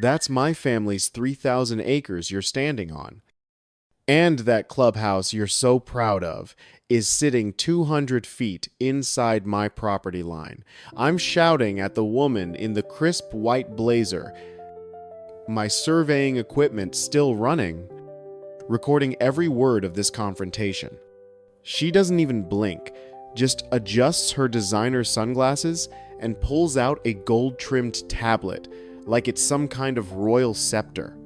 That's my family's 3,000 acres you're standing on. And that clubhouse you're so proud of is sitting 200 feet inside my property line. I'm shouting at the woman in the crisp white blazer, my surveying equipment still running, recording every word of this confrontation. She doesn't even blink, just adjusts her designer sunglasses and pulls out a gold-trimmed tablet like it's some kind of royal scepter.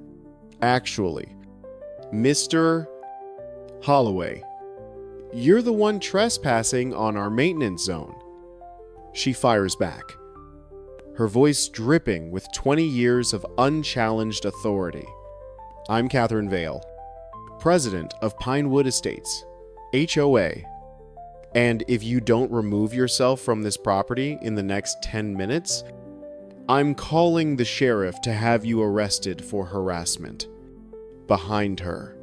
Actually, Mr. Holloway, you're the one trespassing on our maintenance zone. She fires back, her voice dripping with 20 years of unchallenged authority. I'm Catherine Vale, president of Pinewood Estates, HOA, and if you don't remove yourself from this property in the next 10 minutes, I'm calling the sheriff to have you arrested for harassment. Behind her,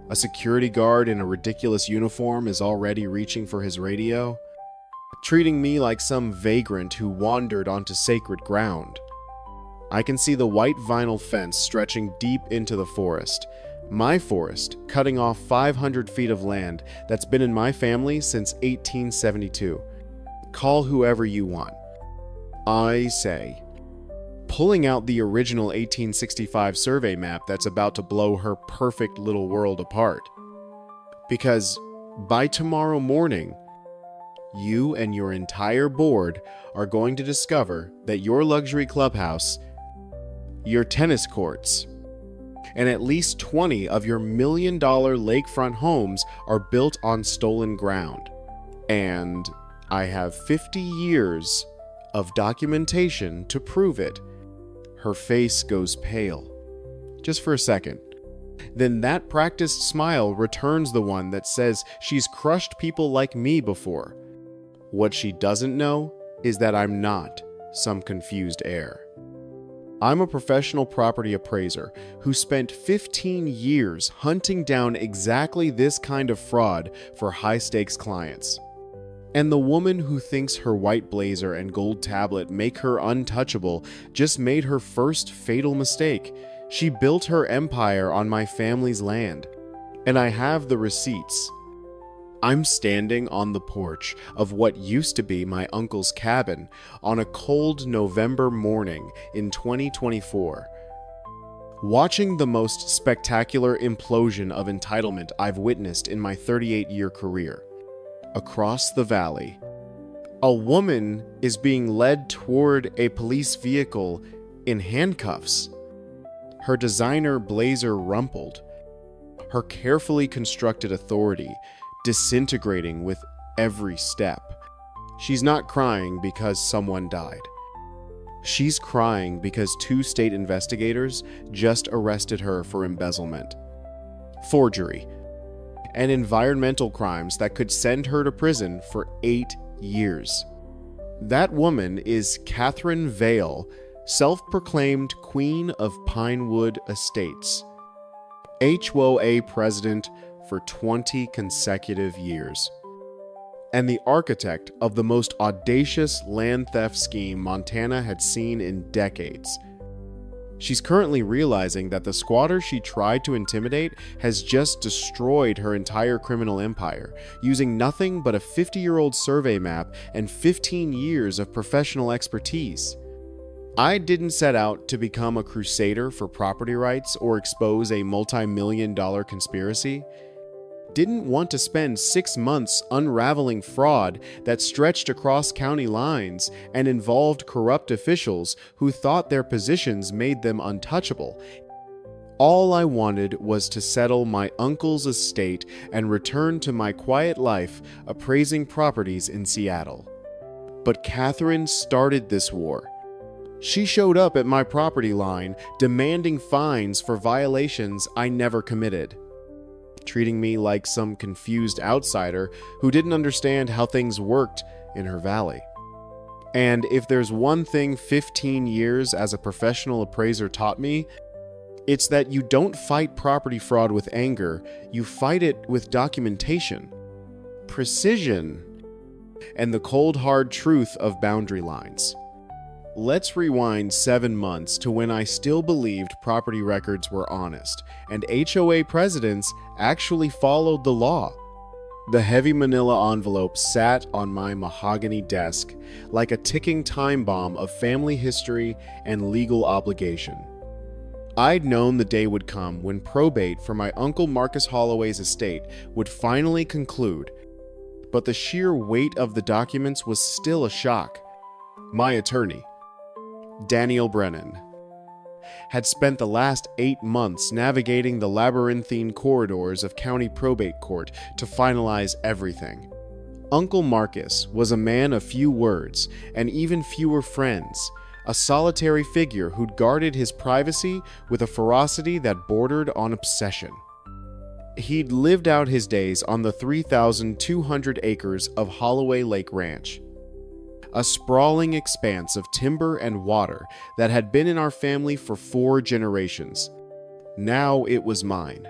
a security guard in a ridiculous uniform is already reaching for his radio, treating me like some vagrant who wandered onto sacred ground. I can see the white vinyl fence stretching deep into the forest, my forest cutting off 500 feet of land that's been in my family since 1872. Call whoever you want. I say, pulling out the original 1865 survey map that's about to blow her perfect little world apart. Because by tomorrow morning, you and your entire board are going to discover that your luxury clubhouse, your tennis courts, and at least 20 of your million-dollar lakefront homes are built on stolen ground. And I have 50 years of documentation to prove it. Her face goes pale, just for a second. Then that practiced smile returns the one that says she's crushed people like me before. What she doesn't know is that I'm not some confused heir. I'm a professional property appraiser who spent 15 years hunting down exactly this kind of fraud for high-stakes clients. And the woman who thinks her white blazer and gold tablet make her untouchable just made her first fatal mistake. She built her empire on my family's land. And I have the receipts. I'm standing on the porch of what used to be my uncle's cabin on a cold November morning in 2024, watching the most spectacular implosion of entitlement I've witnessed in my 38-year career. Across the valley, a woman is being led toward a police vehicle in handcuffs, her designer blazer rumpled, her carefully constructed authority disintegrating with every step. She's not crying because someone died. She's crying because 2 state investigators just arrested her for embezzlement, forgery, and environmental crimes that could send her to prison for 8 years. That woman is Catherine Vale, self-proclaimed Queen of Pinewood Estates, HOA president for 20 consecutive years, and the architect of the most audacious land theft scheme Montana had seen in decades. She's currently realizing that the squatter she tried to intimidate has just destroyed her entire criminal empire, using nothing but a 50-year-old survey map and 15 years of professional expertise. I didn't set out to become a crusader for property rights or expose a multi-million-dollar conspiracy. Didn't want to spend 6 months unraveling fraud that stretched across county lines and involved corrupt officials who thought their positions made them untouchable. All I wanted was to settle my uncle's estate and return to my quiet life appraising properties in Seattle. But Catherine started this war. She showed up at my property line demanding fines for violations I never committed, treating me like some confused outsider who didn't understand how things worked in her valley. And if there's one thing 15 years as a professional appraiser taught me, it's that you don't fight property fraud with anger, you fight it with documentation, precision, and the cold hard truth of boundary lines. Let's rewind 7 months to when I still believed property records were honest, and HOA presidents actually followed the law. The heavy manila envelope sat on my mahogany desk like a ticking time bomb of family history and legal obligation. I'd known the day would come when probate for my Uncle Marcus Holloway's estate would finally conclude, but the sheer weight of the documents was still a shock. My attorney, Daniel Brennan, had spent the last 8 months navigating the labyrinthine corridors of county probate court to finalize everything. Uncle Marcus was a man of few words and even fewer friends, a solitary figure who'd guarded his privacy with a ferocity that bordered on obsession. He'd lived out his days on the 3,200 acres of Holloway Lake Ranch, a sprawling expanse of timber and water that had been in our family for 4 generations. Now it was mine.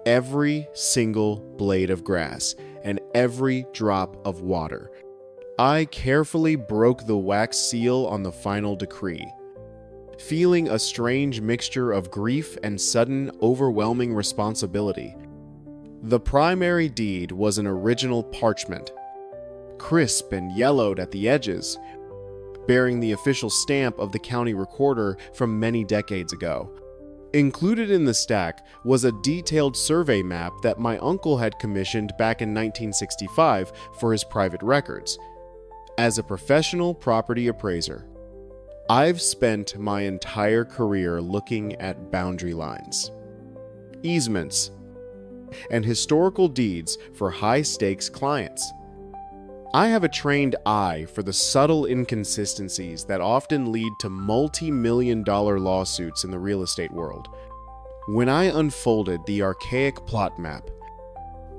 Every single blade of grass and every drop of water. I carefully broke the wax seal on the final decree, feeling a strange mixture of grief and sudden, overwhelming responsibility. The primary deed was an original parchment, crisp and yellowed at the edges, bearing the official stamp of the county recorder from many decades ago. Included in the stack was a detailed survey map that my uncle had commissioned back in 1965 for his private records. As a professional property appraiser, I've spent my entire career looking at boundary lines, easements, and historical deeds for high-stakes clients. I have a trained eye for the subtle inconsistencies that often lead to multi-million-dollar lawsuits in the real estate world. When I unfolded the archaic plot map,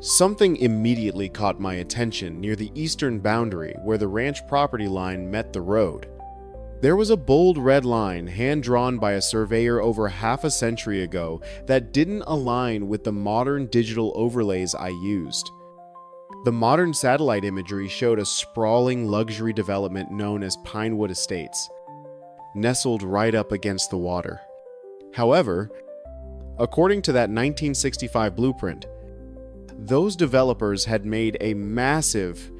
something immediately caught my attention near the eastern boundary where the ranch property line met the road. There was a bold red line hand-drawn by a surveyor over half a century ago that didn't align with the modern digital overlays I used. The modern satellite imagery showed a sprawling luxury development known as Pinewood Estates, nestled right up against the water. However, according to that 1965 blueprint, those developers had made a massive,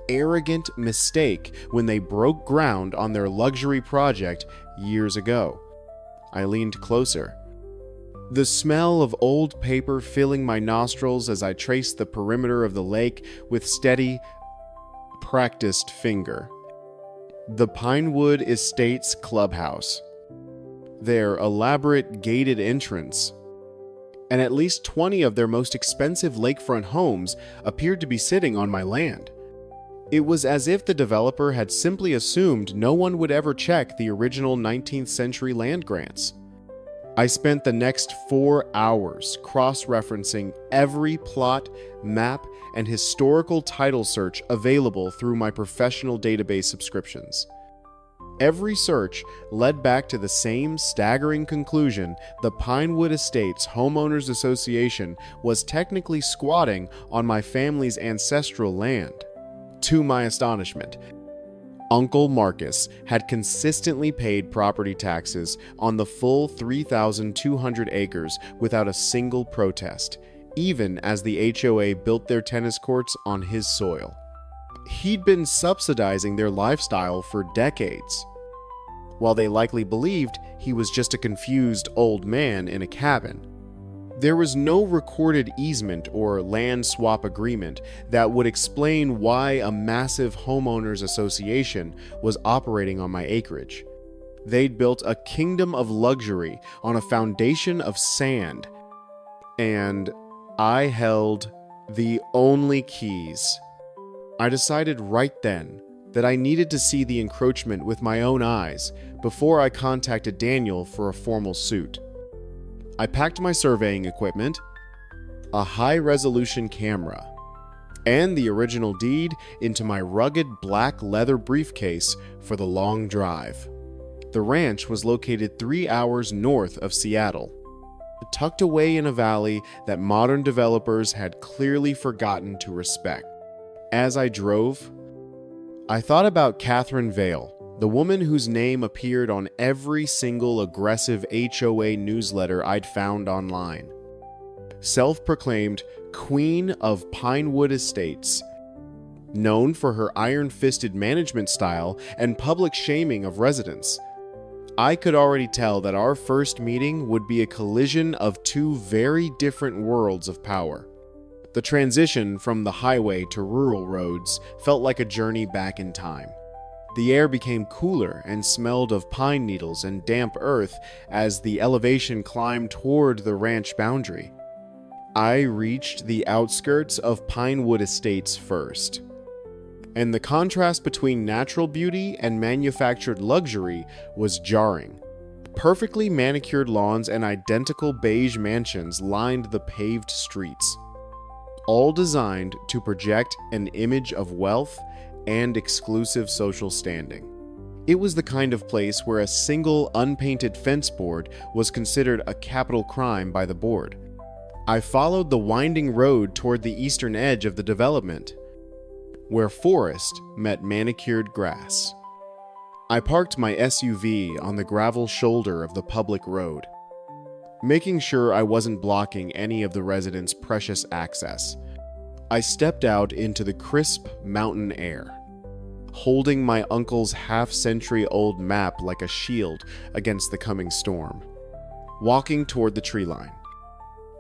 arrogant mistake when they broke ground on their luxury project years ago. I leaned closer, the smell of old paper filling my nostrils as I traced the perimeter of the lake with steady, practiced finger. The Pinewood Estates clubhouse, their elaborate gated entrance, and at least 20 of their most expensive lakefront homes appeared to be sitting on my land. It was as if the developer had simply assumed no one would ever check the original 19th century land grants. I spent the next 4 hours cross-referencing every plot, map, and historical title search available through my professional database subscriptions. Every search led back to the same staggering conclusion: the Pinewood Estates Homeowners Association was technically squatting on my family's ancestral land. To my astonishment, Uncle Marcus had consistently paid property taxes on the full 3,200 acres without a single protest, even as the HOA built their tennis courts on his soil. He'd been subsidizing their lifestyle for decades. While they likely believed he was just a confused old man in a cabin, there was no recorded easement or land swap agreement that would explain why a massive homeowners association was operating on my acreage. They'd built a kingdom of luxury on a foundation of sand, and I held the only keys. I decided right then that I needed to see the encroachment with my own eyes before I contacted Daniel for a formal suit. I packed my surveying equipment, a high-resolution camera, and the original deed into my rugged black leather briefcase for the long drive. The ranch was located 3 hours north of Seattle, tucked away in a valley that modern developers had clearly forgotten to respect. As I drove, I thought about Catherine Vale, The woman whose name appeared on every single aggressive HOA newsletter I'd found online. Self-proclaimed Queen of Pinewood Estates. Known for her iron-fisted management style and public shaming of residents. I could already tell that our first meeting would be a collision of two very different worlds of power. The transition from the highway to rural roads felt like a journey back in time. The air became cooler and smelled of pine needles and damp earth as the elevation climbed toward the ranch boundary. I reached the outskirts of Pinewood Estates first. And the contrast between natural beauty and manufactured luxury was jarring. Perfectly manicured lawns and identical beige mansions lined the paved streets, all designed to project an image of wealth and exclusive social standing. It was the kind of place where a single unpainted fence board was considered a capital crime by the board. I followed the winding road toward the eastern edge of the development, where forest met manicured grass. I parked my SUV on the gravel shoulder of the public road, making sure I wasn't blocking any of the residents' precious access. I stepped out into the crisp mountain air, holding my uncle's half-century-old map like a shield against the coming storm, walking toward the tree line.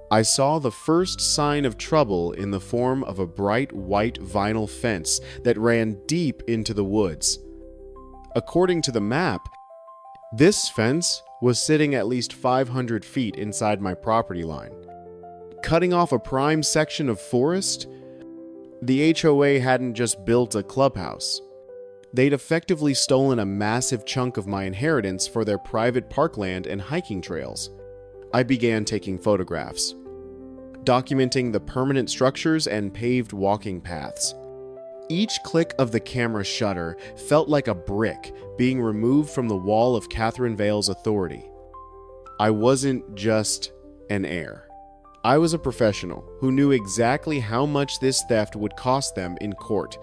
I saw the first sign of trouble in the form of a bright white vinyl fence that ran deep into the woods. According to the map, this fence was sitting at least 500 feet inside my property line. Cutting off a prime section of forest, the HOA hadn't just built a clubhouse. They'd effectively stolen a massive chunk of my inheritance for their private parkland and hiking trails. I began taking photographs, documenting the permanent structures and paved walking paths. Each click of the camera shutter felt like a brick being removed from the wall of Catherine Vale's authority. I wasn't just an heir. I was a professional who knew exactly how much this theft would cost them in court.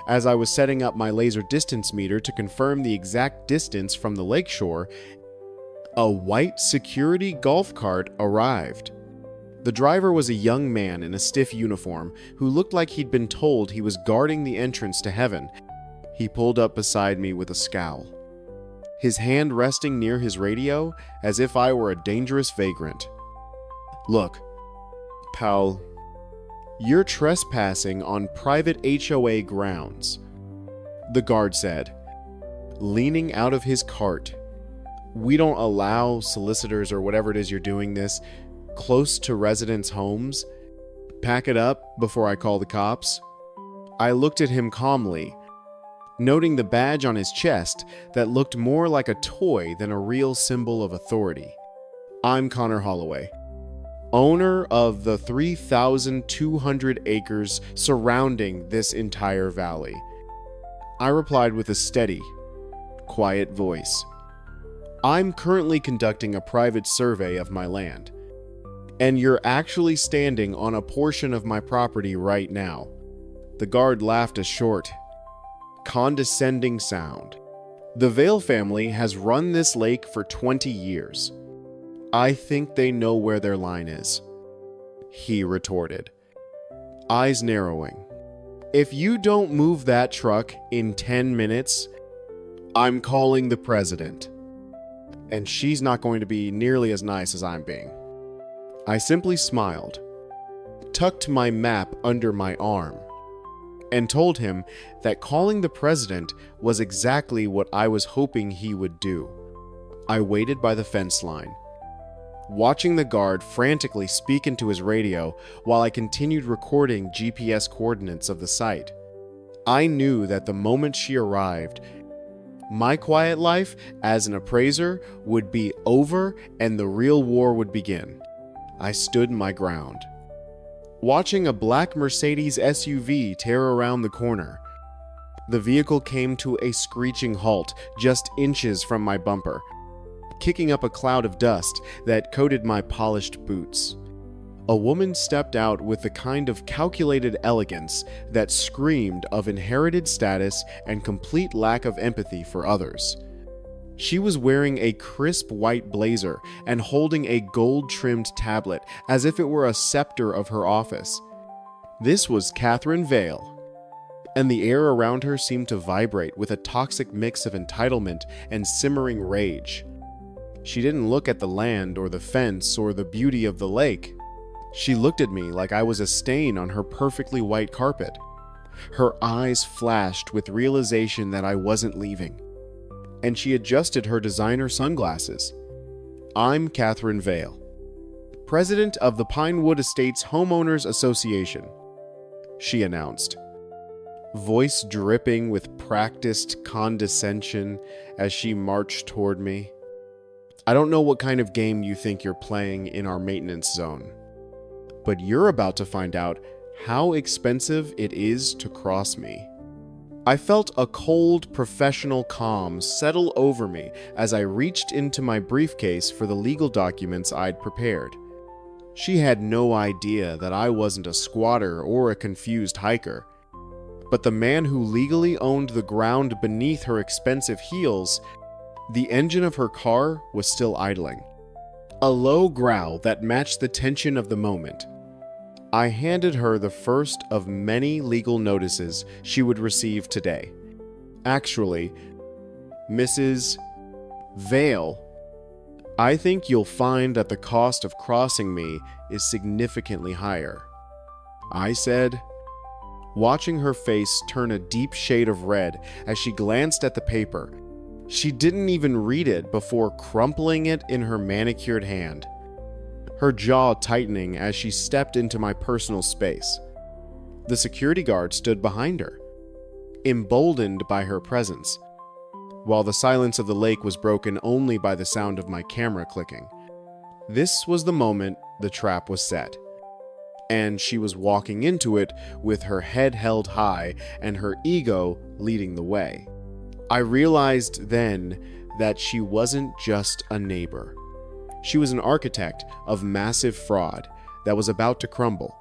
As I was setting up my laser distance meter to confirm the exact distance from the lakeshore, a white security golf cart arrived. The driver was a young man in a stiff uniform who looked like he'd been told he was guarding the entrance to heaven. He pulled up beside me with a scowl, his hand resting near his radio as if I were a dangerous vagrant. "Look, pal, you're trespassing on private HOA grounds," the guard said, leaning out of his cart. "We don't allow solicitors or whatever it is you're doing this close to residents' homes. Pack it up before I call the cops." I looked at him calmly, noting the badge on his chest that looked more like a toy than a real symbol of authority. "I'm Connor Holloway, owner of the 3,200 acres surrounding this entire valley," I replied with a steady, quiet voice. "I'm currently conducting a private survey of my land, and you're actually standing on a portion of my property right now." The guard laughed a short, condescending sound. "The Vale family has run this lake for 20 years. I think they know where their line is," he retorted, eyes narrowing. "If you don't move that truck in 10 minutes, I'm calling the president. And she's not going to be nearly as nice as I'm being." I simply smiled, tucked my map under my arm, and told him that calling the president was exactly what I was hoping he would do. I waited by the fence line, watching the guard frantically speak into his radio while I continued recording GPS coordinates of the site. I knew that the moment she arrived, my quiet life as an appraiser would be over and the real war would begin. I stood my ground, watching a black Mercedes SUV tear around the corner. The vehicle came to a screeching halt just inches from my bumper, kicking up a cloud of dust that coated my polished boots. A woman stepped out with the kind of calculated elegance that screamed of inherited status and complete lack of empathy for others. She was wearing a crisp white blazer and holding a gold-trimmed tablet as if it were a scepter of her office. This was Catherine Vale, and the air around her seemed to vibrate with a toxic mix of entitlement and simmering rage. She didn't look at the land or the fence or the beauty of the lake. She looked at me like I was a stain on her perfectly white carpet. Her eyes flashed with realization that I wasn't leaving, and she adjusted her designer sunglasses. "I'm Catherine Vale, president of the Pinewood Estates Homeowners Association," she announced, voice dripping with practiced condescension as she marched toward me. "I don't know what kind of game you think you're playing in our maintenance zone, but you're about to find out how expensive it is to cross me." I felt a cold, professional calm settle over me as I reached into my briefcase for the legal documents I'd prepared. She had no idea that I wasn't a squatter or a confused hiker, but the man who legally owned the ground beneath her expensive heels. The engine of her car was still idling, a low growl that matched the tension of the moment. I handed her the first of many legal notices she would receive today. "Actually, Mrs. Vale, I think you'll find that the cost of crossing me is significantly higher," I said, watching her face turn a deep shade of red as she glanced at the paper. She didn't even read it before crumpling it in her manicured hand, her jaw tightening as she stepped into my personal space. The security guard stood behind her, emboldened by her presence, while the silence of the lake was broken only by the sound of my camera clicking. This was the moment the trap was set, and she was walking into it with her head held high and her ego leading the way. I realized then that she wasn't just a neighbor. She was an architect of massive fraud that was about to crumble.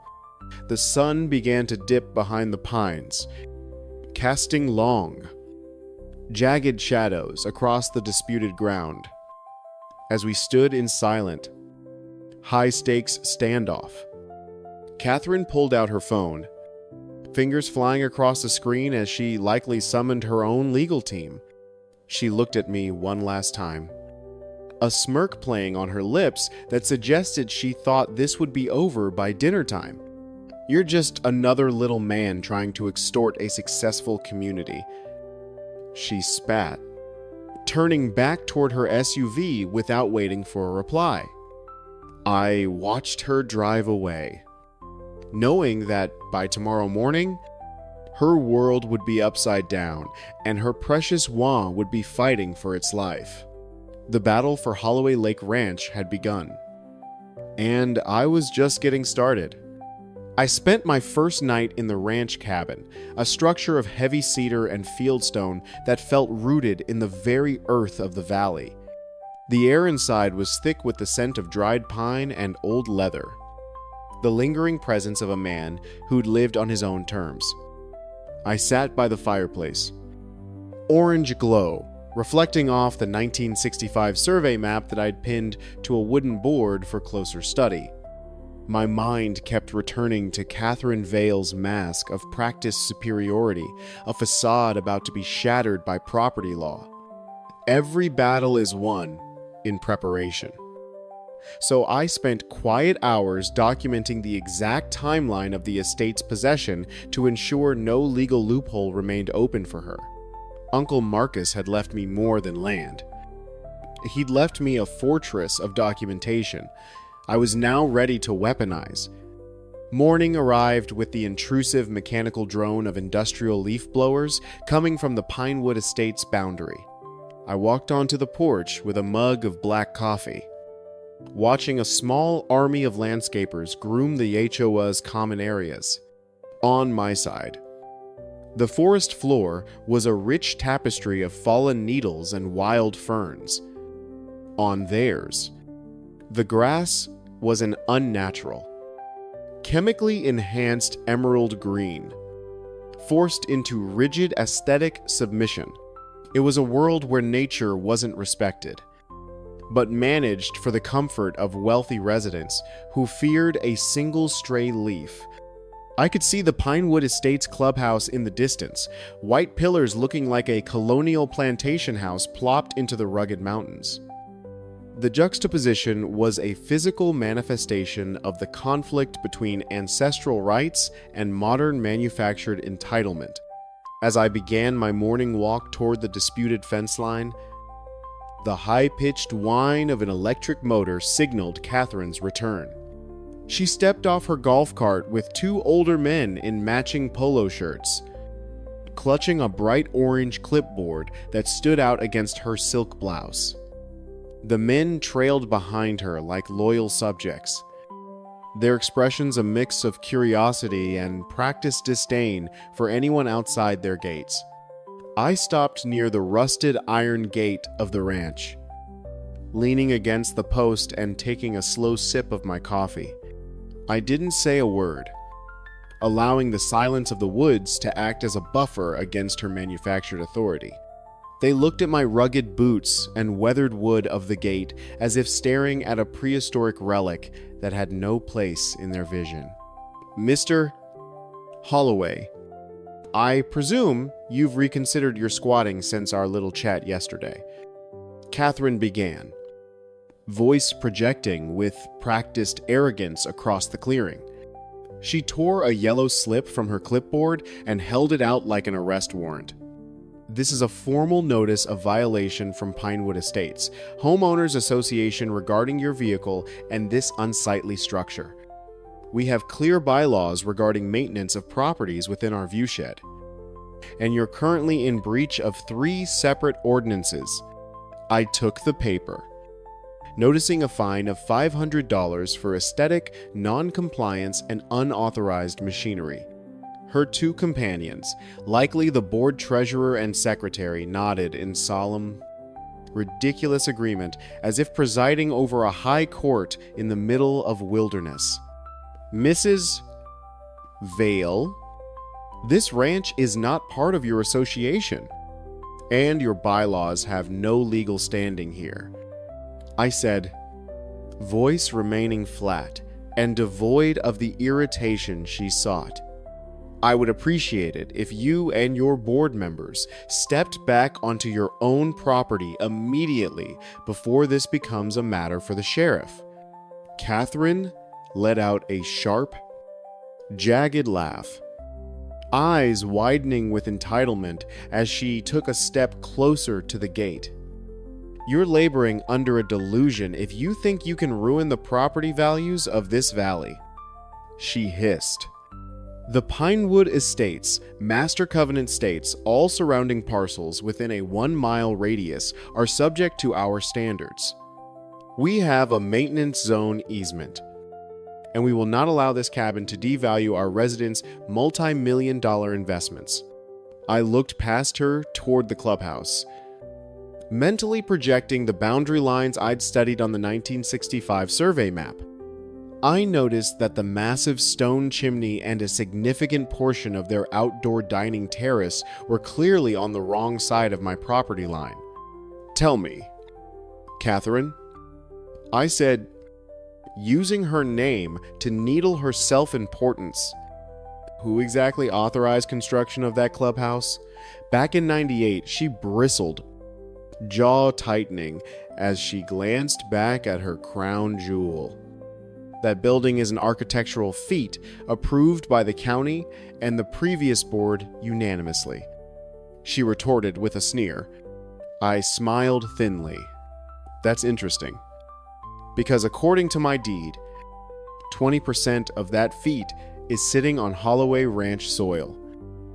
The sun began to dip behind the pines, casting long, jagged shadows across the disputed ground. As we stood in silent, high-stakes standoff, Catherine pulled out her phone, fingers flying across the screen as she likely summoned her own legal team. She looked at me one last time, a smirk playing on her lips that suggested she thought this would be over by dinner time. "You're just another little man trying to extort a successful community," she spat, turning back toward her SUV without waiting for a reply. I watched her drive away, knowing that by tomorrow morning, her world would be upside down and her precious Juan would be fighting for its life. The battle for Holloway Lake Ranch had begun, and I was just getting started. I spent my first night in the ranch cabin, a structure of heavy cedar and fieldstone that felt rooted in the very earth of the valley. The air inside was thick with the scent of dried pine and old leather, the lingering presence of a man who'd lived on his own terms. I sat by the fireplace, orange glow reflecting off the 1965 survey map that I'd pinned to a wooden board for closer study. My mind kept returning to Catherine Vale's mask of practiced superiority, a facade about to be shattered by property law. Every battle is won in preparation. So I spent quiet hours documenting the exact timeline of the estate's possession to ensure no legal loophole remained open for her. Uncle Marcus had left me more than land. He'd left me a fortress of documentation I was now ready to weaponize. Morning arrived with the intrusive mechanical drone of industrial leaf blowers coming from the Pinewood Estate's boundary. I walked onto the porch with a mug of black coffee, watching a small army of landscapers groom the HOA's common areas. On my side, the forest floor was a rich tapestry of fallen needles and wild ferns. On theirs, the grass was an unnatural, chemically enhanced emerald green, forced into rigid aesthetic submission. It was a world where nature wasn't respected, but managed for the comfort of wealthy residents who feared a single stray leaf. I could see the Pinewood Estates clubhouse in the distance, white pillars looking like a colonial plantation house plopped into the rugged mountains. The juxtaposition was a physical manifestation of the conflict between ancestral rights and modern manufactured entitlement. As I began my morning walk toward the disputed fence line, the high-pitched whine of an electric motor signaled Catherine's return. She stepped off her golf cart with two older men in matching polo shirts, clutching a bright orange clipboard that stood out against her silk blouse. The men trailed behind her like loyal subjects, their expressions a mix of curiosity and practiced disdain for anyone outside their gates. I stopped near the rusted iron gate of the ranch, leaning against the post and taking a slow sip of my coffee. I didn't say a word, allowing the silence of the woods to act as a buffer against her manufactured authority. They looked at my rugged boots and weathered wood of the gate as if staring at a prehistoric relic that had no place in their vision. "Mr. Holloway, I presume you've reconsidered your squatting since our little chat yesterday," Catherine began, voice projecting with practiced arrogance across the clearing. She tore a yellow slip from her clipboard and held it out like an arrest warrant. "This is a formal notice of violation from Pinewood Estates, Homeowners Association, regarding your vehicle and this unsightly structure. We have clear bylaws regarding maintenance of properties within our viewshed, and you're currently in breach of 3 separate ordinances." I took the paper, noticing a fine of $500 for aesthetic non-compliance and unauthorized machinery. Her two companions, likely the board treasurer and secretary, nodded in solemn, ridiculous agreement, as if presiding over a high court in the middle of wilderness. "Mrs. Vale, this ranch is not part of your association, and your bylaws have no legal standing here," I said, voice remaining flat and devoid of the irritation she sought. "I would appreciate it if you and your board members stepped back onto your own property immediately before this becomes a matter for the sheriff." Catherine let out a sharp, jagged laugh, eyes widening with entitlement as she took a step closer to the gate. "You're laboring under a delusion if you think you can ruin the property values of this valley," she hissed. "The Pinewood Estates, Master Covenant states all surrounding parcels within a 1-mile radius are subject to our standards. We have a maintenance zone easement, and we will not allow this cabin to devalue our residents' multi-million-dollar investments." I looked past her toward the clubhouse, mentally projecting the boundary lines I'd studied on the 1965 survey map. I noticed that the massive stone chimney and a significant portion of their outdoor dining terrace were clearly on the wrong side of my property line. "Tell me, Catherine," I said, using her name to needle her self-importance, "who exactly authorized construction of that clubhouse?" Back in '98, she bristled, jaw tightening as she glanced back at her crown jewel. "That building is an architectural feat approved by the county and the previous board unanimously," she retorted with a sneer. I smiled thinly. "That's interesting, because according to my deed, 20% of that feat is sitting on Holloway Ranch soil,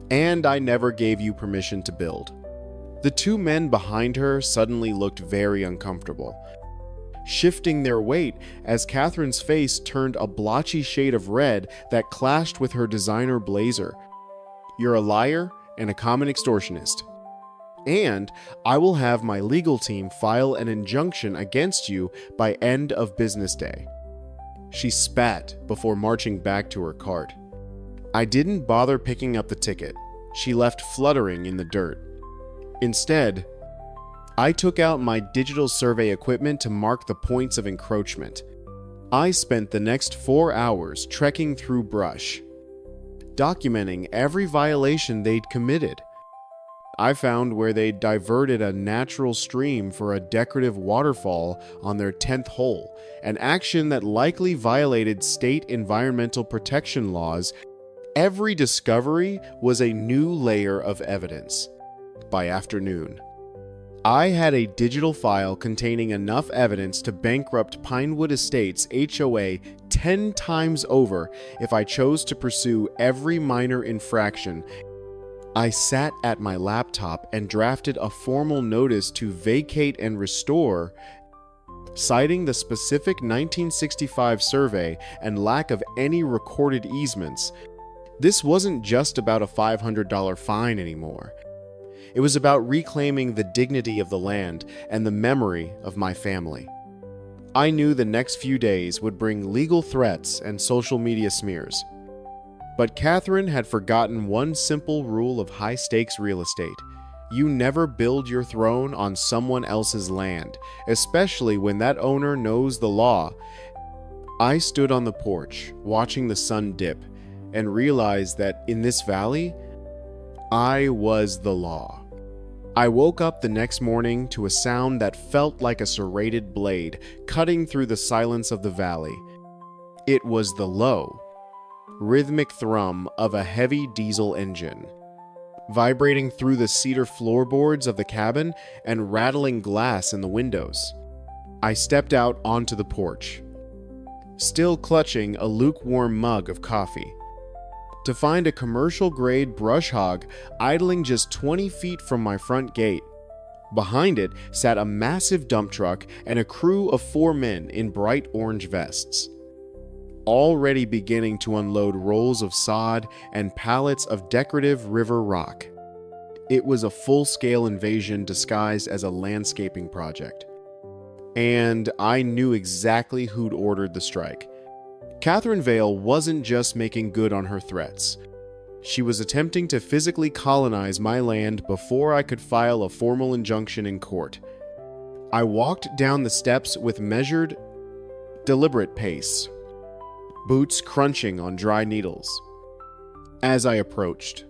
and I never gave you permission to build." The two men behind her suddenly looked very uncomfortable, shifting their weight as Catherine's face turned a blotchy shade of red that clashed with her designer blazer. "You're a liar and a common extortionist, and I will have my legal team file an injunction against you by end of business day." She spat before marching back to her cart. I didn't bother picking up the ticket. She left fluttering in the dirt. Instead, I took out my digital survey equipment to mark the points of encroachment. I spent the next 4 hours trekking through brush, documenting every violation they'd committed. I found where they'd diverted a natural stream for a decorative waterfall on their 10th hole, an action that likely violated state environmental protection laws. Every discovery was a new layer of evidence. By afternoon, I had a digital file containing enough evidence to bankrupt Pinewood Estates HOA 10 times over if I chose to pursue every minor infraction. I sat at my laptop and drafted a formal notice to vacate and restore, citing the specific 1965 survey and lack of any recorded easements. This wasn't just about a $500 fine anymore. It was about reclaiming the dignity of the land and the memory of my family. I knew the next few days would bring legal threats and social media smears. But Catherine had forgotten one simple rule of high-stakes real estate. You never build your throne on someone else's land, especially when that owner knows the law. I stood on the porch, watching the sun dip, and realized that in this valley, I was the law. I woke up the next morning to a sound that felt like a serrated blade cutting through the silence of the valley. It was the low, rhythmic thrum of a heavy diesel engine, vibrating through the cedar floorboards of the cabin and rattling glass in the windows. I stepped out onto the porch, still clutching a lukewarm mug of coffee, to find a commercial-grade brush hog idling just 20 feet from my front gate. Behind it sat a massive dump truck and a crew of 4 men in bright orange vests, already beginning to unload rolls of sod and pallets of decorative river rock. It was a full-scale invasion disguised as a landscaping project. And I knew exactly who'd ordered the strike. Catherine Vale wasn't just making good on her threats. She was attempting to physically colonize my land before I could file a formal injunction in court. I walked down the steps with measured, deliberate pace, boots crunching on dry needles. As I approached,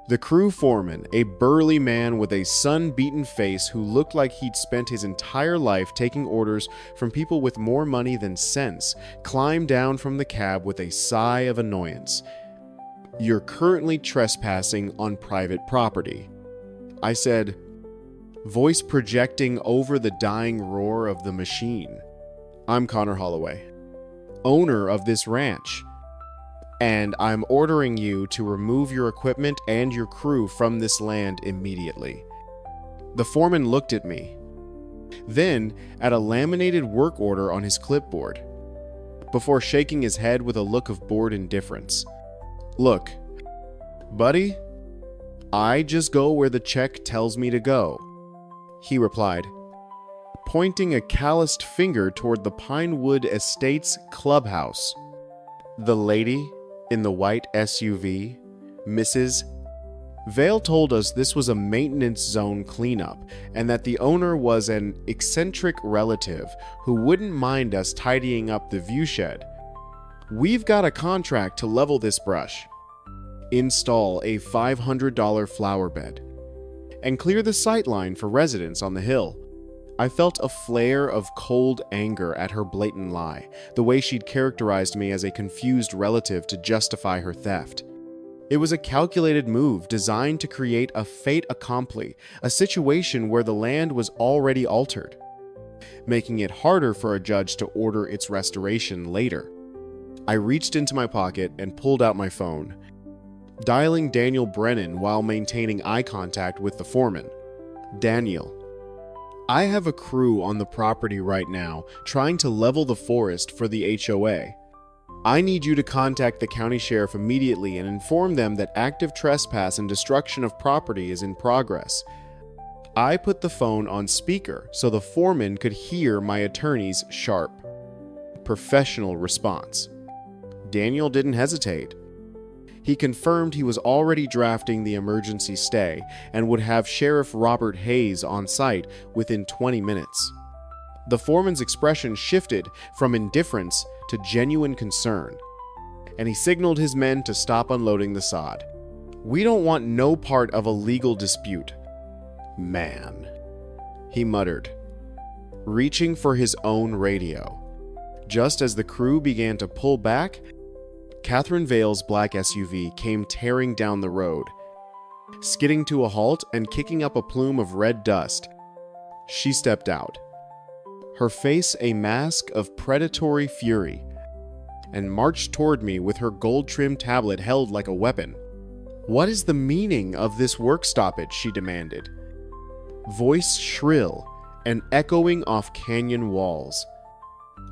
the crew foreman, a burly man with a sun-beaten face who looked like he'd spent his entire life taking orders from people with more money than sense, climbed down from the cab with a sigh of annoyance. "You're currently trespassing on private property," I said, voice projecting over the dying roar of the machine. "I'm Connor Holloway, owner of this ranch, and I'm ordering you to remove your equipment and your crew from this land immediately." The foreman looked at me, then at a laminated work order on his clipboard, before shaking his head with a look of bored indifference. "Look, buddy, I just go where the check tells me to go," he replied, pointing a calloused finger toward the Pinewood Estates clubhouse. "The lady in the white SUV, Mrs. Vale, told us this was a maintenance zone cleanup and that the owner was an eccentric relative who wouldn't mind us tidying up the viewshed. We've got a contract to level this brush, install a $500 flower bed, and clear the sightline for residents on the hill." I felt a flare of cold anger at her blatant lie, the way she'd characterized me as a confused relative to justify her theft. It was a calculated move designed to create a fait accompli, a situation where the land was already altered, making it harder for a judge to order its restoration later. I reached into my pocket and pulled out my phone, dialing Daniel Brennan while maintaining eye contact with the foreman. "Daniel, I have a crew on the property right now trying to level the forest for the HOA. I need you to contact the county sheriff immediately and inform them that active trespass and destruction of property is in progress." I put the phone on speaker so the foreman could hear my attorney's sharp, professional response. Daniel didn't hesitate. He confirmed he was already drafting the emergency stay and would have Sheriff Robert Hayes on site within 20 minutes. The foreman's expression shifted from indifference to genuine concern, and he signaled his men to stop unloading the sod. "We don't want no part of a legal dispute, man," he muttered, reaching for his own radio. Just as the crew began to pull back, Catherine Vale's black SUV came tearing down the road. Skidding to a halt and kicking up a plume of red dust, she stepped out, her face a mask of predatory fury, and marched toward me with her gold-trimmed tablet held like a weapon. "What is the meaning of this work stoppage?" she demanded, voice shrill and echoing off canyon walls.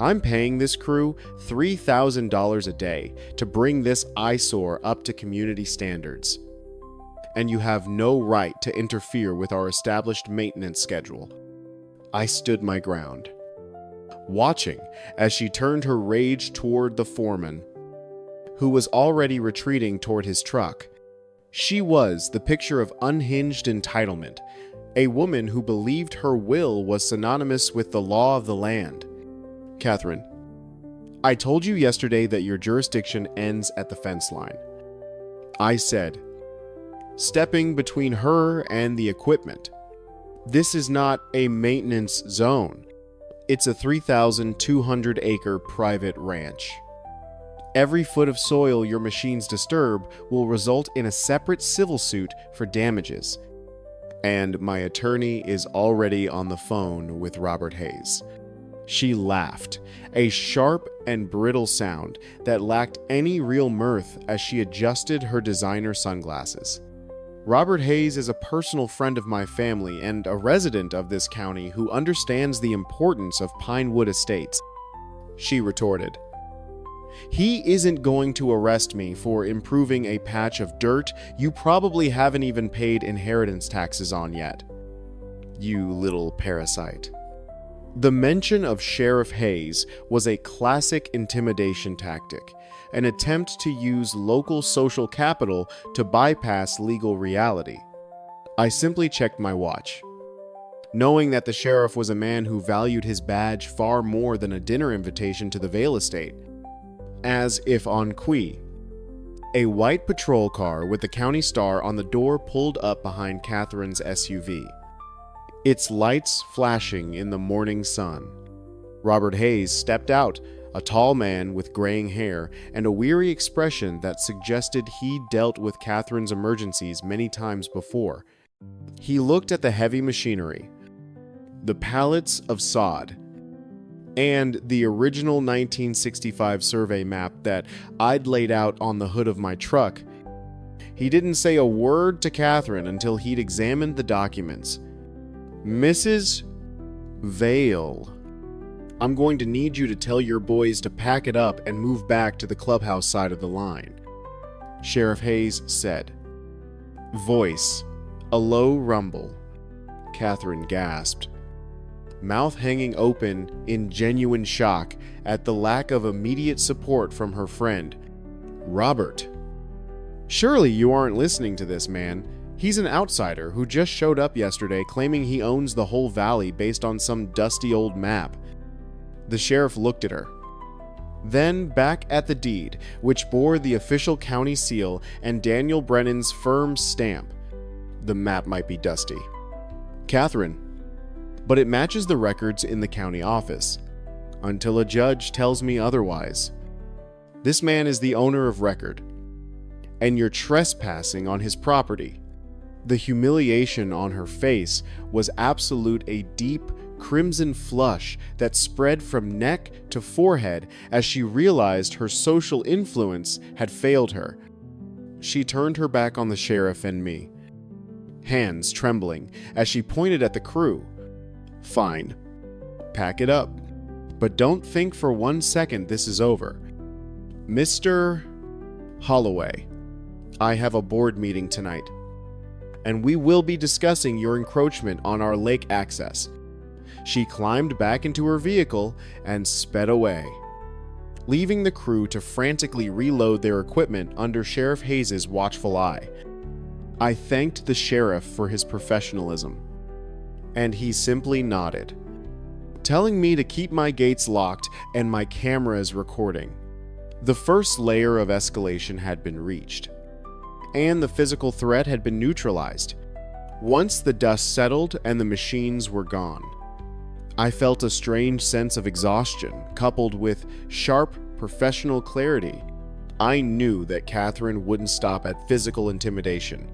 "I'm paying this crew $3,000 a day to bring this eyesore up to community standards, and you have no right to interfere with our established maintenance schedule." I stood my ground, watching as she turned her rage toward the foreman, who was already retreating toward his truck. She was the picture of unhinged entitlement, a woman who believed her will was synonymous with the law of the land. "Catherine, I told you yesterday that your jurisdiction ends at the fence line," I said, stepping between her and the equipment. "This is not a maintenance zone. It's a 3,200-acre private ranch. Every foot of soil your machines disturb will result in a separate civil suit for damages. And my attorney is already on the phone with Robert Hayes." She laughed, a sharp and brittle sound that lacked any real mirth as she adjusted her designer sunglasses. "Robert Hayes is a personal friend of my family and a resident of this county who understands the importance of Pinewood Estates," she retorted. "He isn't going to arrest me for improving a patch of dirt you probably haven't even paid inheritance taxes on yet. You little parasite." The mention of Sheriff Hayes was a classic intimidation tactic, an attempt to use local social capital to bypass legal reality. I simply checked my watch, knowing that the sheriff was a man who valued his badge far more than a dinner invitation to the Vale estate. As if on qui, a white patrol car with the county star on the door pulled up behind Catherine's SUV, its lights flashing in the morning sun. Robert Hayes stepped out, a tall man with graying hair and a weary expression that suggested he'd dealt with Catherine's emergencies many times before. He looked at the heavy machinery, the pallets of sod, and the original 1965 survey map that I'd laid out on the hood of my truck. He didn't say a word to Catherine until he'd examined the documents. "Mrs. Vale, I'm going to need you to tell your boys to pack it up and move back to the clubhouse side of the line," Sheriff Hayes said. Voice a low rumble. Catherine gasped, mouth hanging open in genuine shock at the lack of immediate support from her friend. "Robert, surely you aren't listening to this man. He's an outsider who just showed up yesterday claiming he owns the whole valley based on some dusty old map." The sheriff looked at her, then back at the deed, which bore the official county seal and Daniel Brennan's firm stamp. The map might be dusty, "Catherine, but it matches the records in the county office, until a judge tells me otherwise. This man is the owner of record, and you're trespassing on his property." The humiliation on her face was absolute, a deep crimson flush that spread from neck to forehead as she realized her social influence had failed her. She turned her back on the sheriff and me, hands trembling as she pointed at the crew. "Fine, pack it up, but don't think for 1 second this is over. Mr. Holloway, I have a board meeting tonight, and we will be discussing your encroachment on our lake access." She climbed back into her vehicle and sped away. leaving the crew to frantically reload their equipment under Sheriff Hayes' watchful eye. I thanked the sheriff for his professionalism, and he simply nodded, telling me to keep my gates locked and my cameras recording. The first layer of escalation had been reached, and the physical threat had been neutralized. Once the dust settled and the machines were gone, I felt a strange sense of exhaustion coupled with sharp professional clarity. I knew that Catherine wouldn't stop at physical intimidation.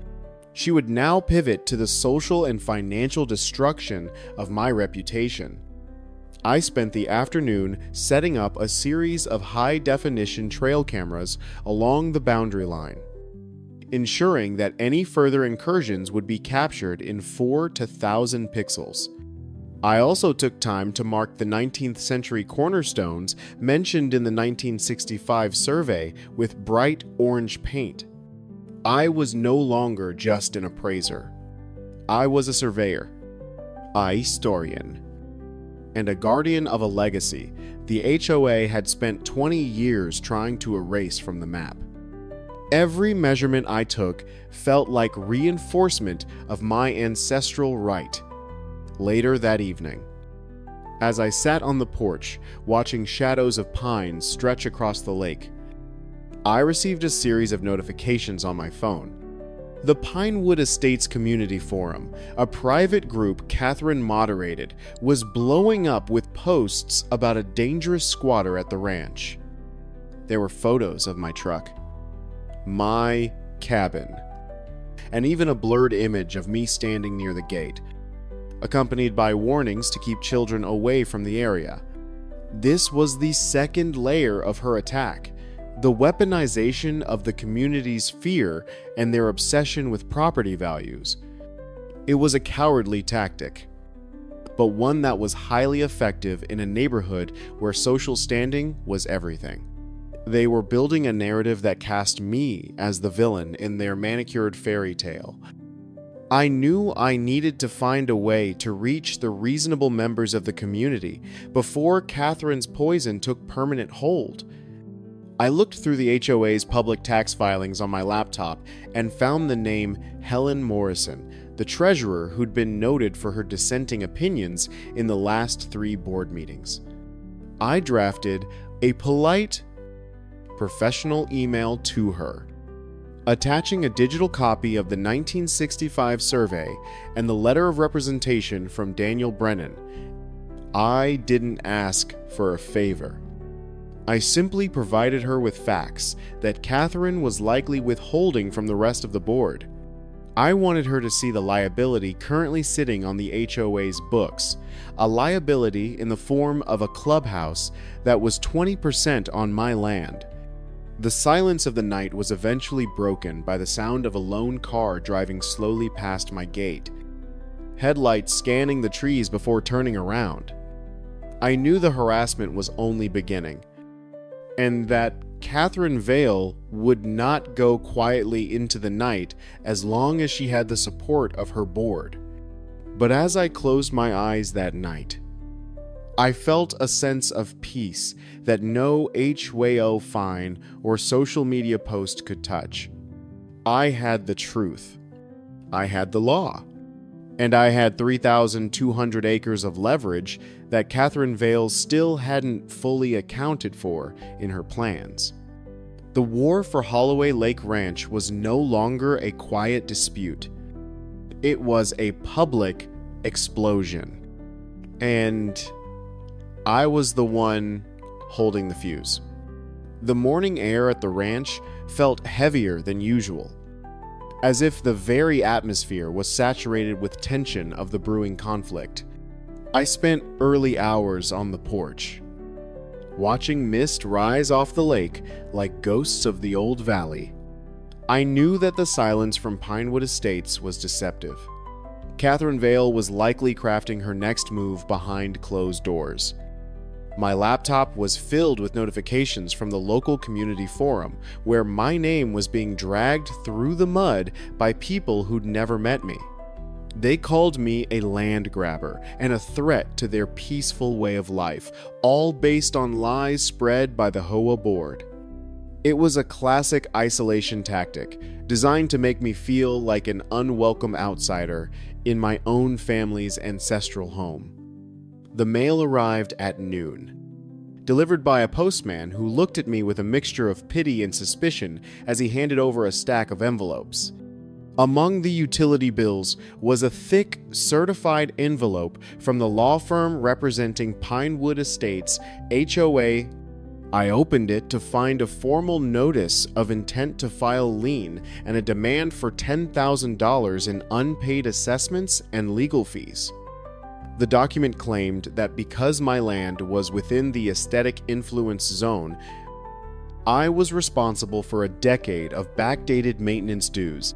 She would now pivot to the social and financial destruction of my reputation. I spent the afternoon setting up a series of high-definition trail cameras along the boundary line, ensuring that any further incursions would be captured in 4 to 1,000 pixels. I also took time to mark the 19th century cornerstones mentioned in the 1965 survey with bright orange paint. I was no longer just an appraiser. I was a surveyor, a historian, and a guardian of a legacy the HOA had spent 20 years trying to erase from the map. Every measurement I took felt like reinforcement of my ancestral right. Later that evening, as I sat on the porch watching shadows of pines stretch across the lake, I received a series of notifications on my phone. The Pinewood Estates Community Forum, a private group Catherine moderated, was blowing up with posts about a dangerous squatter at the ranch. There were photos of my truck, my cabin, and even a blurred image of me standing near the gate, accompanied by warnings to keep children away from the area. This was the second layer of her attack, the weaponization of the community's fear and their obsession with property values. It was a cowardly tactic, but one that was highly effective in a neighborhood where social standing was everything. They were building a narrative that cast me as the villain in their manicured fairy tale. I knew I needed to find a way to reach the reasonable members of the community before Catherine's poison took permanent hold. I looked through the HOA's public tax filings on my laptop and found the name Helen Morrison, the treasurer who'd been noted for her dissenting opinions in the last 3 board meetings. I drafted a polite, professional email to her, attaching a digital copy of the 1965 survey and the letter of representation from Daniel Brennan. I didn't ask for a favor. I simply provided her with facts that Catherine was likely withholding from the rest of the board. I wanted her to see the liability currently sitting on the HOA's books, a liability in the form of a clubhouse that was 20% on my land. The silence of the night was eventually broken by the sound of a lone car driving slowly past my gate, headlights scanning the trees before turning around. I knew the harassment was only beginning, and that Catherine Vale would not go quietly into the night as long as she had the support of her board. But as I closed my eyes that night, I felt a sense of peace that no HOA fine or social media post could touch. I had the truth. I had the law. And I had 3,200 acres of leverage that Catherine Vale still hadn't fully accounted for in her plans. The war for Holloway Lake Ranch was no longer a quiet dispute. It was a public explosion. And I was the one holding the fuse. The morning air at the ranch felt heavier than usual, as if the very atmosphere was saturated with tension of the brewing conflict. I spent early hours on the porch, watching mist rise off the lake like ghosts of the old valley. I knew that the silence from Pinewood Estates was deceptive. Catherine Vale was likely crafting her next move behind closed doors. My laptop was filled with notifications from the local community forum, where my name was being dragged through the mud by people who'd never met me. They called me a land grabber and a threat to their peaceful way of life, all based on lies spread by the HOA board. It was a classic isolation tactic, designed to make me feel like an unwelcome outsider in my own family's ancestral home. The mail arrived at noon, delivered by a postman who looked at me with a mixture of pity and suspicion as he handed over a stack of envelopes. Among the utility bills was a thick, certified envelope from the law firm representing Pinewood Estates, HOA. I opened it to find a formal notice of intent to file lien and a demand for $10,000 in unpaid assessments and legal fees. The document claimed that because my land was within the aesthetic influence zone, I was responsible for a decade of backdated maintenance dues.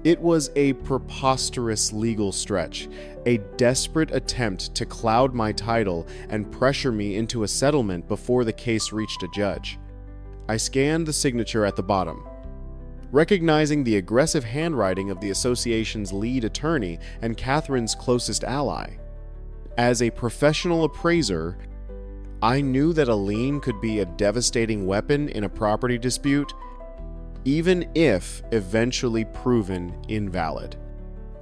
It was a preposterous legal stretch, a desperate attempt to cloud my title and pressure me into a settlement before the case reached a judge. I scanned the signature at the bottom, recognizing the aggressive handwriting of the association's lead attorney and Catherine's closest ally. As a professional appraiser, I knew that a lien could be a devastating weapon in a property dispute, even if eventually proven invalid.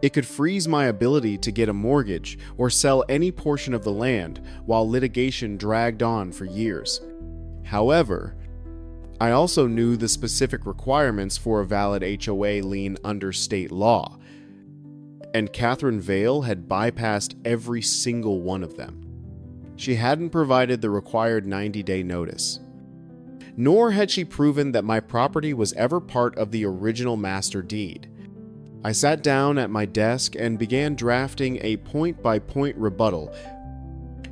It could freeze my ability to get a mortgage or sell any portion of the land while litigation dragged on for years. However, I also knew the specific requirements for a valid HOA lien under state law, and Catherine Vale had bypassed every single one of them. She hadn't provided the required 90-day notice, nor had she proven that my property was ever part of the original master deed. I sat down at my desk and began drafting a point-by-point rebuttal,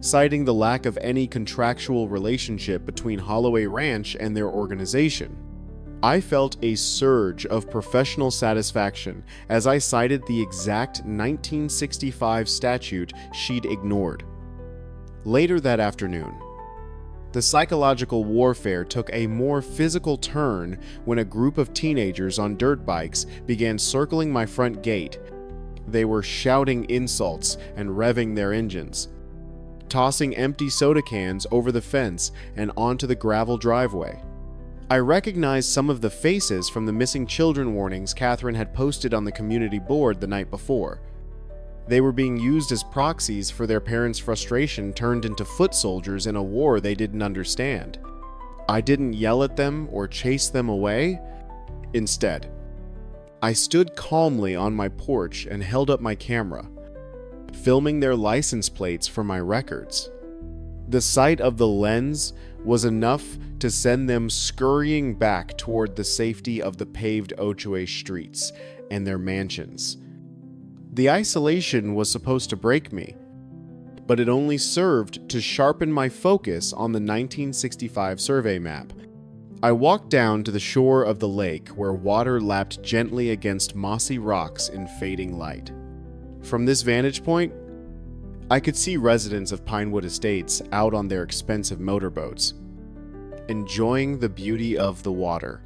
citing the lack of any contractual relationship between Holloway Ranch and their organization. I felt a surge of professional satisfaction as I cited the exact 1965 statute she'd ignored. Later that afternoon, the psychological warfare took a more physical turn when a group of teenagers on dirt bikes began circling my front gate. They were shouting insults and revving their engines, tossing empty soda cans over the fence and onto the gravel driveway. I recognized some of the faces from the missing children warnings Catherine had posted on the community board the night before. They were being used as proxies for their parents' frustration turned into foot soldiers in a war they didn't understand. I didn't yell at them or chase them away. Instead, I stood calmly on my porch and held up my camera, filming their license plates for my records. The sight of the lens was enough to send them scurrying back toward the safety of the paved Ochoa streets and their mansions. The isolation was supposed to break me, but it only served to sharpen my focus on the 1965 survey map. I walked down to the shore of the lake where water lapped gently against mossy rocks in fading light. From this vantage point, I could see residents of Pinewood Estates out on their expensive motorboats, enjoying the beauty of the water.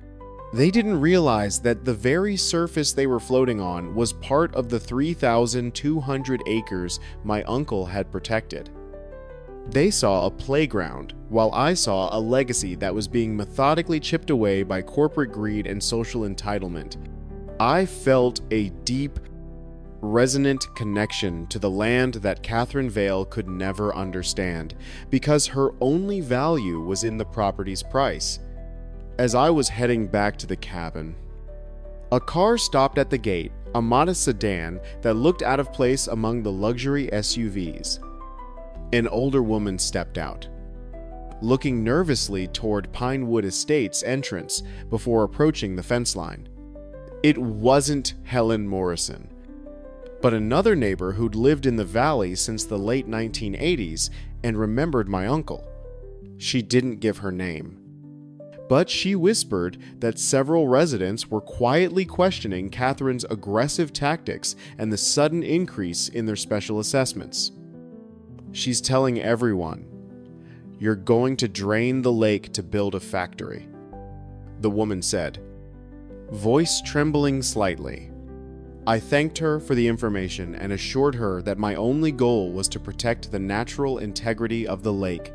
They didn't realize that the very surface they were floating on was part of the 3,200 acres my uncle had protected. They saw a playground, while I saw a legacy that was being methodically chipped away by corporate greed and social entitlement. I felt a deep, resonant connection to the land that Catherine Vale could never understand, because her only value was in the property's price. As I was heading back to the cabin, a car stopped at the gate, a modest sedan that looked out of place among the luxury SUVs. An older woman stepped out, looking nervously toward Pinewood Estates' entrance before approaching the fence line. It wasn't Helen Morrison, but another neighbor who'd lived in the valley since the late 1980s and remembered my uncle. She didn't give her name, but she whispered that several residents were quietly questioning Catherine's aggressive tactics and the sudden increase in their special assessments. She's telling everyone, "You're going to drain the lake to build a factory," the woman said, voice trembling slightly. I thanked her for the information and assured her that my only goal was to protect the natural integrity of the lake.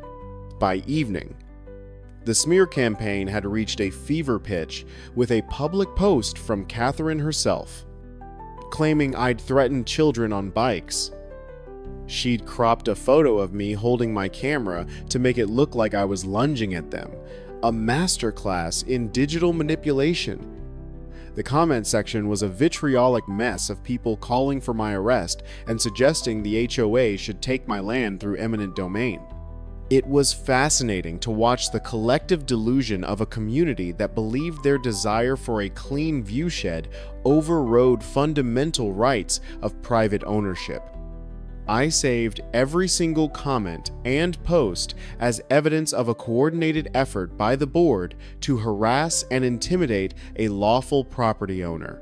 By evening, the smear campaign had reached a fever pitch with a public post from Catherine herself, claiming I'd threatened children on bikes. She'd cropped a photo of me holding my camera to make it look like I was lunging at them, a masterclass in digital manipulation. The comment section was a vitriolic mess of people calling for my arrest and suggesting the HOA should take my land through eminent domain. It was fascinating to watch the collective delusion of a community that believed their desire for a clean viewshed overrode fundamental rights of private ownership. I saved every single comment and post as evidence of a coordinated effort by the board to harass and intimidate a lawful property owner.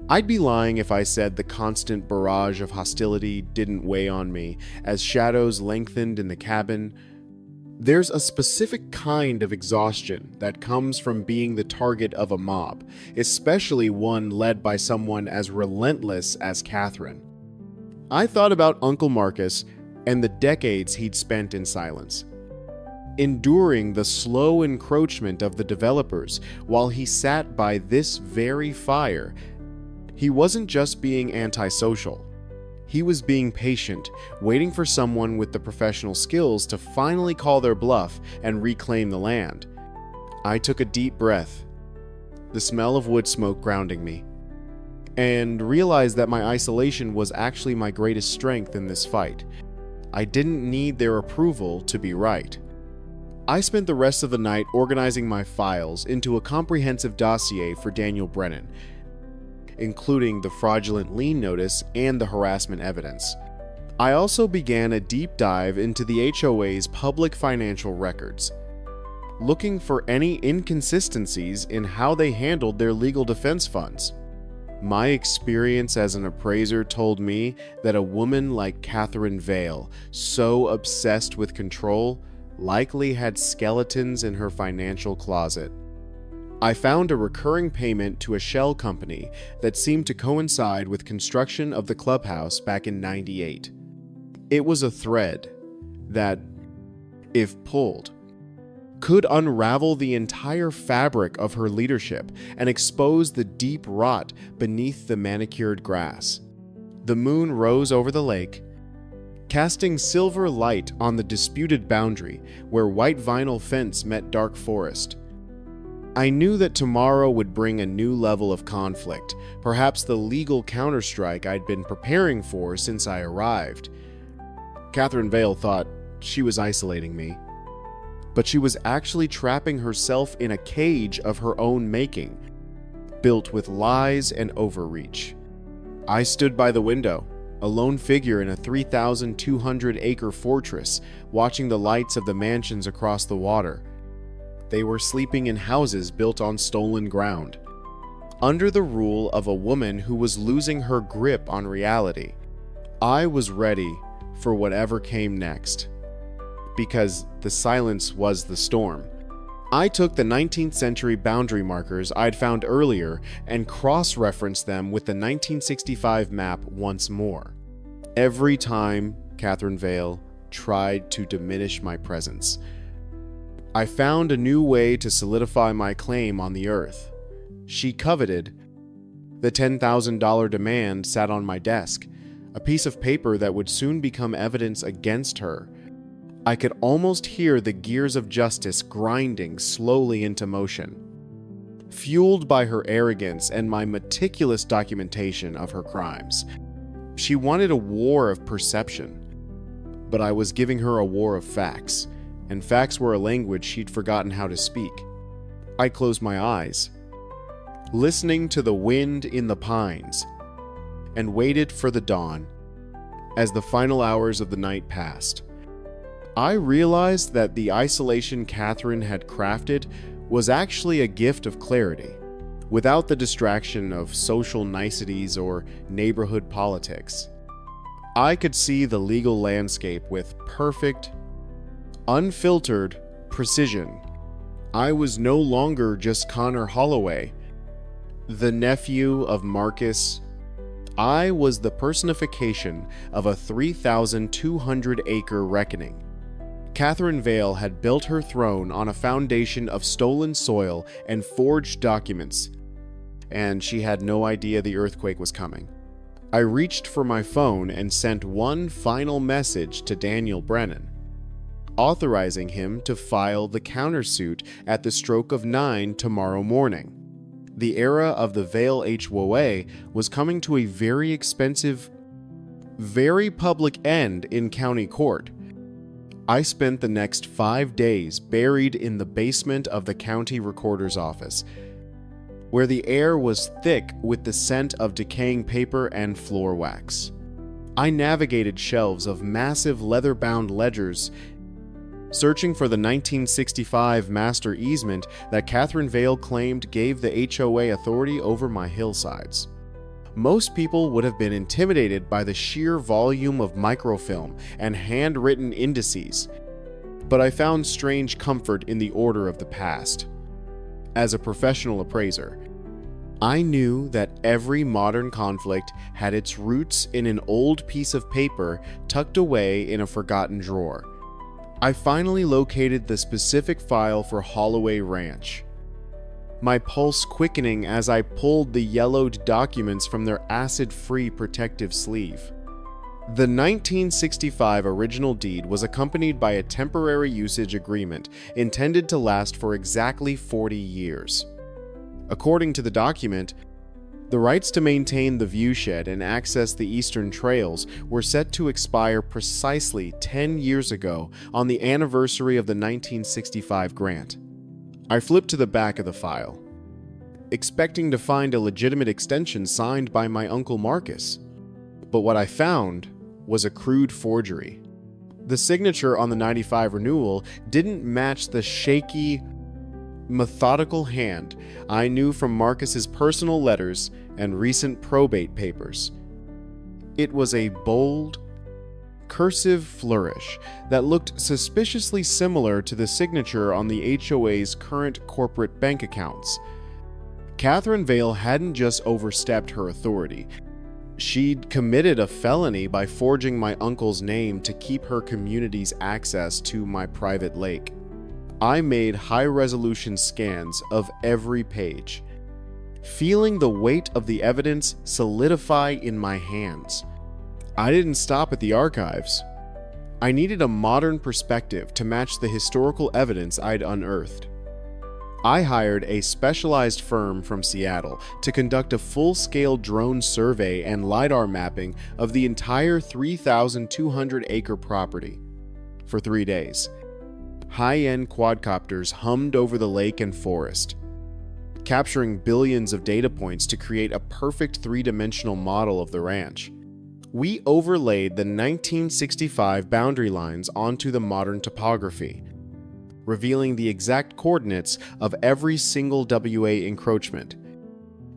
I'd be lying if I said the constant barrage of hostility didn't weigh on me as shadows lengthened in the cabin. There's a specific kind of exhaustion that comes from being the target of a mob, especially one led by someone as relentless as Catherine. I thought about Uncle Marcus and the decades he'd spent in silence, enduring the slow encroachment of the developers while he sat by this very fire. He wasn't just being antisocial. He was being patient, waiting for someone with the professional skills to finally call their bluff and reclaim the land. I took a deep breath, the smell of wood smoke grounding me, and realized that my isolation was actually my greatest strength in this fight. I didn't need their approval to be right. I spent the rest of the night organizing my files into a comprehensive dossier for Daniel Brennan, including the fraudulent lien notice and the harassment evidence. I also began a deep dive into the HOA's public financial records, looking for any inconsistencies in how they handled their legal defense funds. My experience as an appraiser told me that a woman like Catherine Vale, so obsessed with control, likely had skeletons in her financial closet. I found a recurring payment to a shell company that seemed to coincide with construction of the clubhouse back in '98. It was a thread that, if pulled, could unravel the entire fabric of her leadership and expose the deep rot beneath the manicured grass. The moon rose over the lake, casting silver light on the disputed boundary where white vinyl fence met dark forest. I knew that tomorrow would bring a new level of conflict, perhaps the legal counterstrike I'd been preparing for since I arrived. Catherine Vale thought she was isolating me, but she was actually trapping herself in a cage of her own making, built with lies and overreach. I stood by the window, a lone figure in a 3,200-acre fortress, watching the lights of the mansions across the water. They were sleeping in houses built on stolen ground, under the rule of a woman who was losing her grip on reality. I was ready for whatever came next, because the silence was the storm. I took the 19th century boundary markers I'd found earlier and cross-referenced them with the 1965 map once more. Every time Catherine Vale tried to diminish my presence, I found a new way to solidify my claim on the earth. She coveted. The $10,000 demand sat on my desk, a piece of paper that would soon become evidence against her. I could almost hear the gears of justice grinding slowly into motion, fueled by her arrogance and my meticulous documentation of her crimes. She wanted a war of perception, but I was giving her a war of facts, and facts were a language she'd forgotten how to speak. I closed my eyes, listening to the wind in the pines, and waited for the dawn. As the final hours of the night passed, I realized that the isolation Catherine had crafted was actually a gift of clarity, without the distraction of social niceties or neighborhood politics. I could see the legal landscape with perfect, unfiltered precision. I was no longer just Connor Holloway, the nephew of Marcus, I was the personification of a 3,200-acre reckoning. Catherine Vale had built her throne on a foundation of stolen soil and forged documents, and she had no idea the earthquake was coming. I reached for my phone and sent one final message to Daniel Brennan, authorizing him to file the countersuit at the stroke of 9 tomorrow morning. The era of the Vale HOA was coming to a very expensive, very public end in county court. I spent the next 5 days buried in the basement of the county recorder's office, where the air was thick with the scent of decaying paper and floor wax. I navigated shelves of massive leather-bound ledgers, searching for the 1965 master easement that Catherine Vale claimed gave the HOA authority over my hillsides. Most people would have been intimidated by the sheer volume of microfilm and handwritten indices, but I found strange comfort in the order of the past. As a professional appraiser, I knew that every modern conflict had its roots in an old piece of paper tucked away in a forgotten drawer. I finally located the specific file for Holloway Ranch, my pulse quickening as I pulled the yellowed documents from their acid-free protective sleeve. The 1965 original deed was accompanied by a temporary usage agreement intended to last for exactly 40 years. According to the document, the rights to maintain the viewshed and access the eastern trails were set to expire precisely 10 years ago on the anniversary of the 1965 grant. I flipped to the back of the file, expecting to find a legitimate extension signed by my Uncle Marcus. But what I found was a crude forgery. The signature on the 95 renewal didn't match the shaky, methodical hand I knew from Marcus's personal letters and recent probate papers. It was a bold, cursive flourish that looked suspiciously similar to the signature on the HOA's current corporate bank accounts. Catherine Vale hadn't just overstepped her authority. She'd committed a felony by forging my uncle's name to keep her community's access to my private lake. I made high-resolution scans of every page, feeling the weight of the evidence solidify in my hands. I didn't stop at the archives. I needed a modern perspective to match the historical evidence I'd unearthed. I hired a specialized firm from Seattle to conduct a full-scale drone survey and LiDAR mapping of the entire 3,200-acre property. For 3 days, high-end quadcopters hummed over the lake and forest, capturing billions of data points to create a perfect three-dimensional model of the ranch. We overlaid the 1965 boundary lines onto the modern topography, revealing the exact coordinates of every single WA encroachment.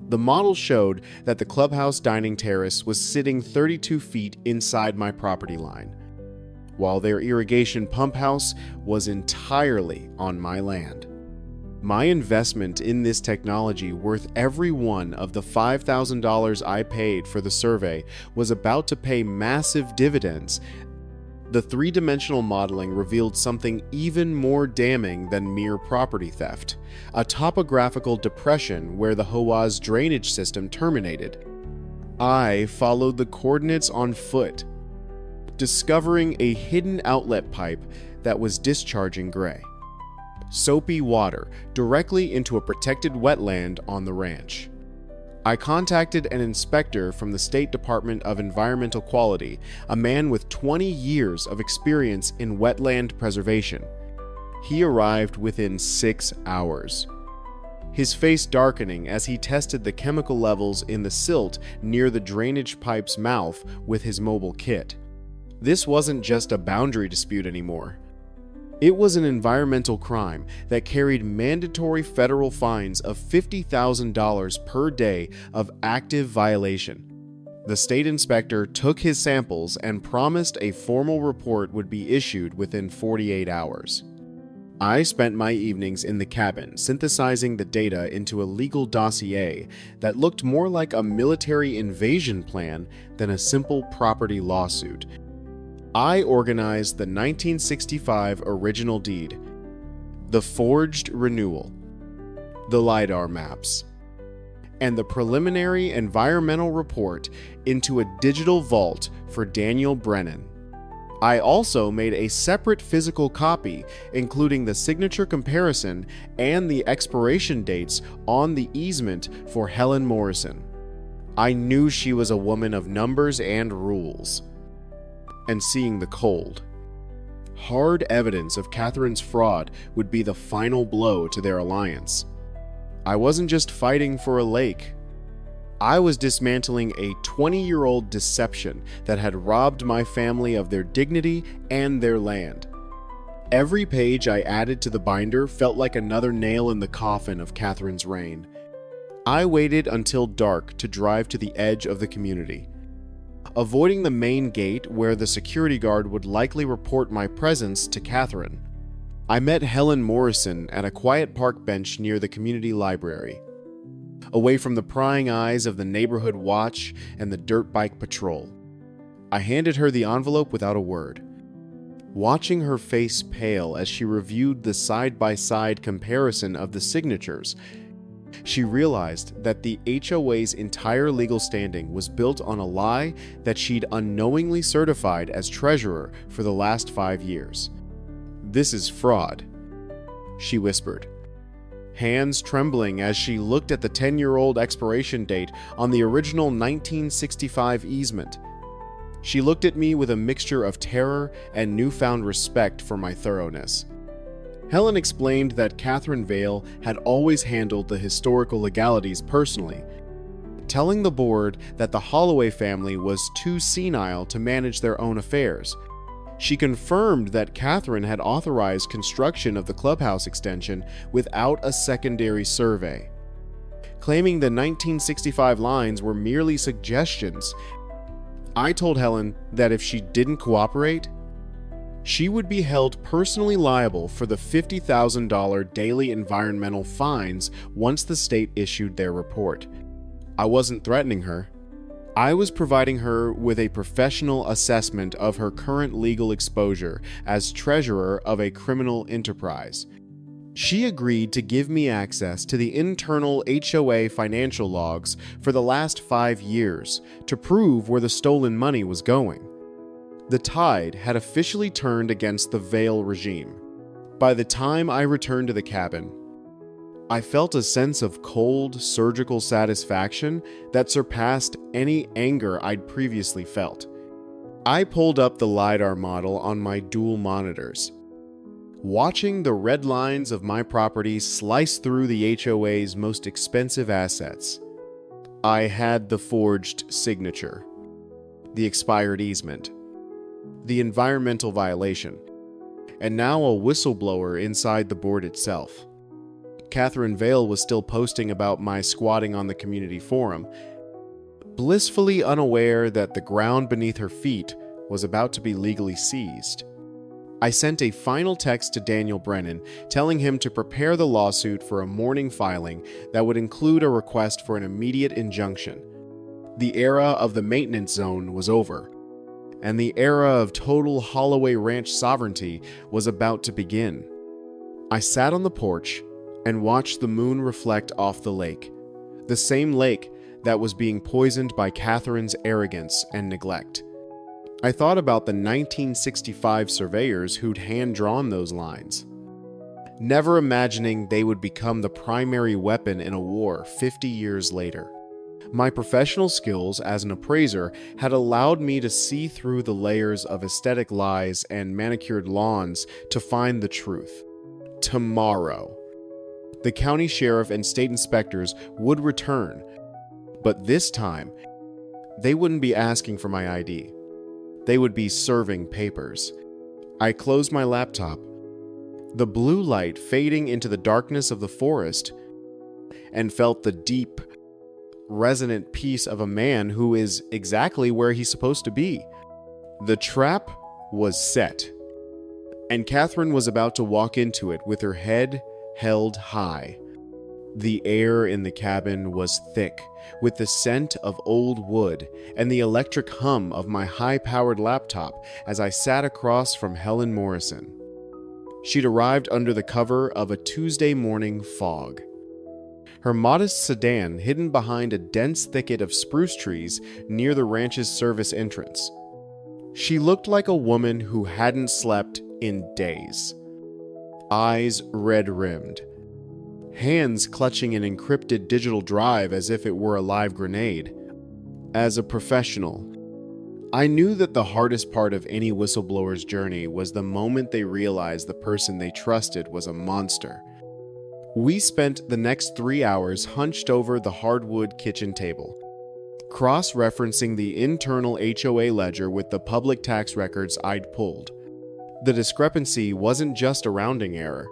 The model showed that the clubhouse dining terrace was sitting 32 feet inside my property line, while their irrigation pump house was entirely on my land. My investment in this technology, worth every one of the $5,000 I paid for the survey, was about to pay massive dividends. The three-dimensional modeling revealed something even more damning than mere property theft: a topographical depression where the HOA's drainage system terminated. I followed the coordinates on foot, discovering a hidden outlet pipe that was discharging gray, soapy water directly into a protected wetland on the ranch. I contacted an inspector from the State Department of Environmental Quality, a man with 20 years of experience in wetland preservation. He arrived within 6 hours, his face darkening as he tested the chemical levels in the silt near the drainage pipe's mouth with his mobile kit. This wasn't just a boundary dispute anymore. It was an environmental crime that carried mandatory federal fines of $50,000 per day of active violation. The state inspector took his samples and promised a formal report would be issued within 48 hours. I spent my evenings in the cabin synthesizing the data into a legal dossier that looked more like a military invasion plan than a simple property lawsuit. I organized the 1965 original deed, the forged renewal, the LiDAR maps, and the preliminary environmental report into a digital vault for Daniel Brennan. I also made a separate physical copy, including the signature comparison and the expiration dates on the easement for Helen Morrison. I knew she was a woman of numbers and rules. And seeing the cold. Hard evidence of Catherine's fraud would be the final blow to their alliance. I wasn't just fighting for a lake. I was dismantling a 20-year-old deception that had robbed my family of their dignity and their land. Every page I added to the binder felt like another nail in the coffin of Catherine's reign. I waited until dark to drive to the edge of the community. Avoiding the main gate where the security guard would likely report my presence to Catherine, I met Helen Morrison at a quiet park bench near the community library. Away from the prying eyes of the neighborhood watch and the dirt bike patrol. I handed her the envelope without a word. Watching her face pale as she reviewed the side-by-side comparison of the signatures, she realized that the HOA's entire legal standing was built on a lie that she'd unknowingly certified as treasurer for the last 5 years. "This is fraud," she whispered, hands trembling as she looked at the 10-year-old expiration date on the original 1965 easement. She looked at me with a mixture of terror and newfound respect for my thoroughness. Helen explained that Catherine Vale had always handled the historical legalities personally, telling the board that the Holloway family was too senile to manage their own affairs. She confirmed that Catherine had authorized construction of the clubhouse extension without a secondary survey, claiming the 1965 lines were merely suggestions. I told Helen that if she didn't cooperate, she would be held personally liable for the $50,000 daily environmental fines once the state issued their report. I wasn't threatening her. I was providing her with a professional assessment of her current legal exposure as treasurer of a criminal enterprise. She agreed to give me access to the internal HOA financial logs for the last 5 years to prove where the stolen money was going. The tide had officially turned against the Vale regime. By the time I returned to the cabin, I felt a sense of cold, surgical satisfaction that surpassed any anger I'd previously felt. I pulled up the LiDAR model on my dual monitors, watching the red lines of my property slice through the HOA's most expensive assets. I had the forged signature, the expired easement, the environmental violation, and now a whistleblower inside the board itself. Catherine Vale was still posting about my squatting on the community forum, blissfully unaware that the ground beneath her feet was about to be legally seized. I sent a final text to Daniel Brennan telling him to prepare the lawsuit for a morning filing that would include a request for an immediate injunction. The era of the maintenance zone was over, and the era of total Holloway Ranch sovereignty was about to begin. I sat on the porch and watched the moon reflect off the lake, the same lake that was being poisoned by Catherine's arrogance and neglect. I thought about the 1965 surveyors who'd hand-drawn those lines, never imagining they would become the primary weapon in a war 50 years later. My professional skills as an appraiser had allowed me to see through the layers of aesthetic lies and manicured lawns to find the truth. Tomorrow, the county sheriff and state inspectors would return, but this time, they wouldn't be asking for my ID. They would be serving papers. I closed my laptop, the blue light fading into the darkness of the forest, and felt the deep, resonant peace of a man who is exactly where he's supposed to be. The trap was set. and Catherine was about to walk into it with her head held high. The air in the cabin was thick, with the scent of old wood and the electric hum of my high-powered laptop as I sat across from Helen Morrison. She'd arrived under the cover of a Tuesday morning fog. Her modest sedan hidden behind a dense thicket of spruce trees near the ranch's service entrance. She looked like a woman who hadn't slept in days. Eyes red-rimmed, hands clutching an encrypted digital drive as if it were a live grenade. As a professional, I knew that the hardest part of any whistleblower's journey was the moment they realized the person they trusted was a monster. We spent the next 3 hours hunched over the hardwood kitchen table, cross-referencing the internal HOA ledger with the public tax records I'd pulled. The discrepancy wasn't just a rounding error.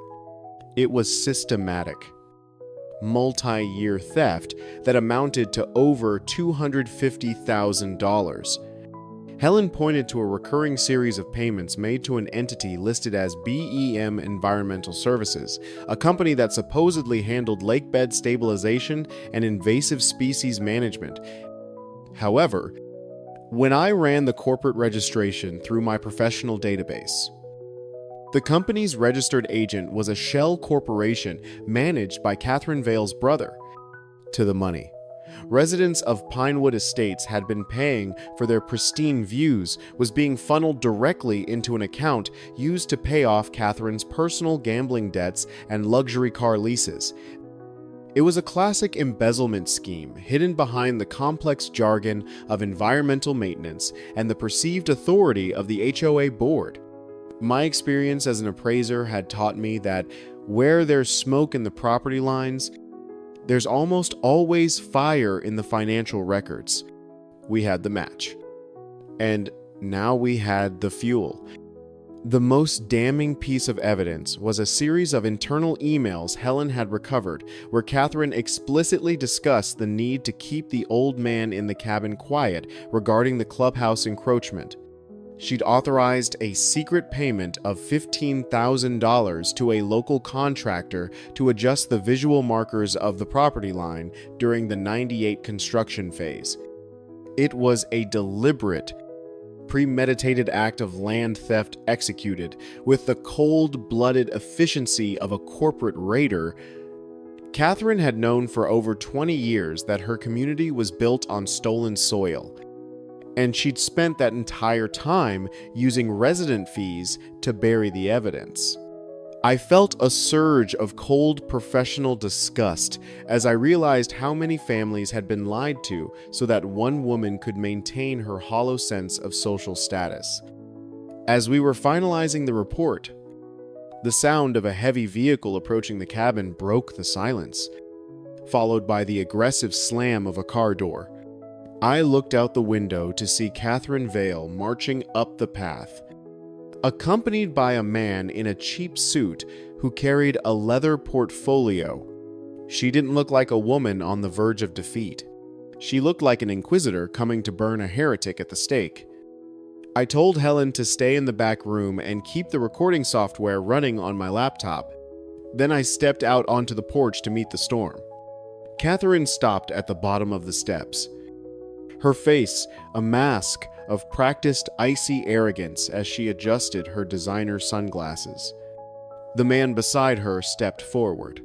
It was systematic. Multi-year theft that amounted to over $250,000. Helen pointed to a recurring series of payments made to an entity listed as BEM Environmental Services, a company that supposedly handled lakebed stabilization and invasive species management. However, when I ran the corporate registration through my professional database, the company's registered agent was a shell corporation managed by Catherine Vale's brother. To the money. Residents of Pinewood Estates had been paying for their pristine views was being funneled directly into an account used to pay off Catherine's personal gambling debts and luxury car leases. It was a classic embezzlement scheme hidden behind the complex jargon of environmental maintenance and the perceived authority of the HOA board. My experience as an appraiser had taught me that where there's smoke in the property lines, there's almost always fire in the financial records. We had the match. And now we had the fuel. The most damning piece of evidence was a series of internal emails Helen had recovered, where Catherine explicitly discussed the need to keep the old man in the cabin quiet regarding the clubhouse encroachment. She'd authorized a secret payment of $15,000 to a local contractor to adjust the visual markers of the property line during the '98 construction phase. It was a deliberate, premeditated act of land theft executed with the cold-blooded efficiency of a corporate raider. Catherine had known for over 20 years that her community was built on stolen soil, and she'd spent that entire time using resident fees to bury the evidence. I felt a surge of cold professional disgust as I realized how many families had been lied to so that one woman could maintain her hollow sense of social status. As we were finalizing the report, the sound of a heavy vehicle approaching the cabin broke the silence, followed by the aggressive slam of a car door. I looked out the window to see Catherine Vale marching up the path, accompanied by a man in a cheap suit who carried a leather portfolio. She didn't look like a woman on the verge of defeat. She looked like an inquisitor coming to burn a heretic at the stake. I told Helen to stay in the back room and keep the recording software running on my laptop. Then I stepped out onto the porch to meet the storm. Catherine stopped at the bottom of the steps, her face a mask of practiced icy arrogance as she adjusted her designer sunglasses. The man beside her stepped forward,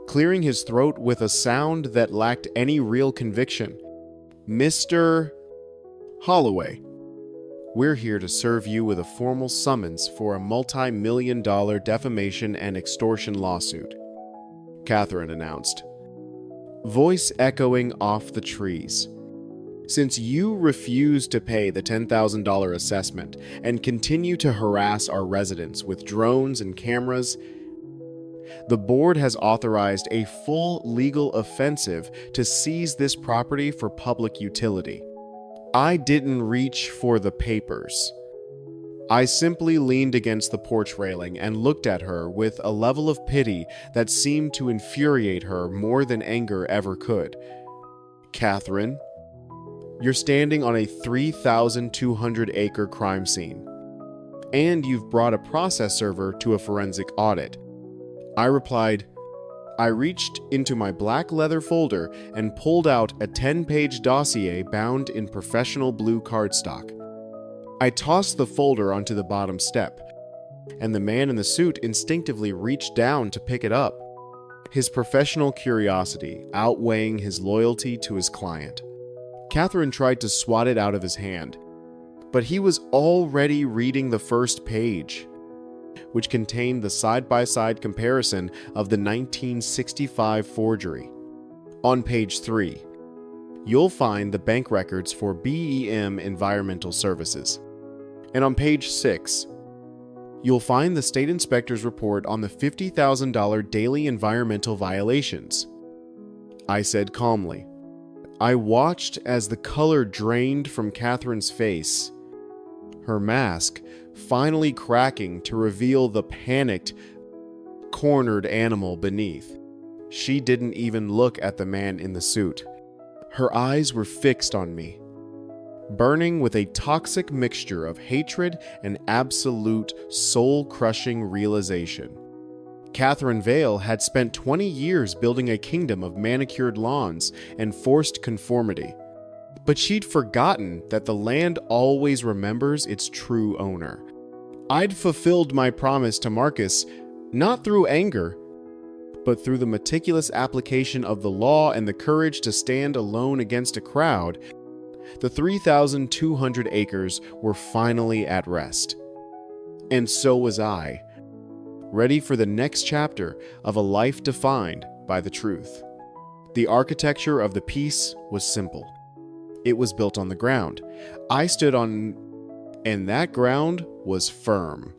clearing his throat with a sound that lacked any real conviction. "Mr. Holloway, we're here to serve you with a formal summons for a multi-million-dollar defamation and extortion lawsuit," Catherine announced, voice echoing off the trees. "Since you refuse to pay the $10,000 assessment and continue to harass our residents with drones and cameras, the board has authorized a full legal offensive to seize this property for public utility. I didn't reach for the papers." I simply leaned against the porch railing and looked at her with a level of pity that seemed to infuriate her more than anger ever could. "Catherine, you're standing on a 3,200-acre crime scene. and you've brought a process server to a forensic audit." I replied, "I reached into my black leather folder and pulled out a 10-page dossier bound in professional blue cardstock. I tossed the folder onto the bottom step, and the man in the suit instinctively reached down to pick it up, his professional curiosity outweighing his loyalty to his client. Catherine tried to swat it out of his hand, but he was already reading the first page, which contained the side-by-side comparison of the 1965 forgery. On page 3, you'll find the bank records for BEM Environmental Services. And on page 6, you'll find the state inspector's report on the $50,000 daily environmental violations." I said calmly. I watched as the color drained from Catherine's face, her mask finally cracking to reveal the panicked, cornered animal beneath. She didn't even look at the man in the suit. Her eyes were fixed on me, burning with a toxic mixture of hatred and absolute soul-crushing realization. Catherine Vale had spent 20 years building a kingdom of manicured lawns and forced conformity, but she'd forgotten that the land always remembers its true owner. I'd fulfilled my promise to Marcus, not through anger, but through the meticulous application of the law and the courage to stand alone against a crowd. The 3,200 acres were finally at rest. And so was I, ready for the next chapter of a life defined by the truth. The architecture of the piece was simple. It was built on the ground I stood on, and that ground was firm.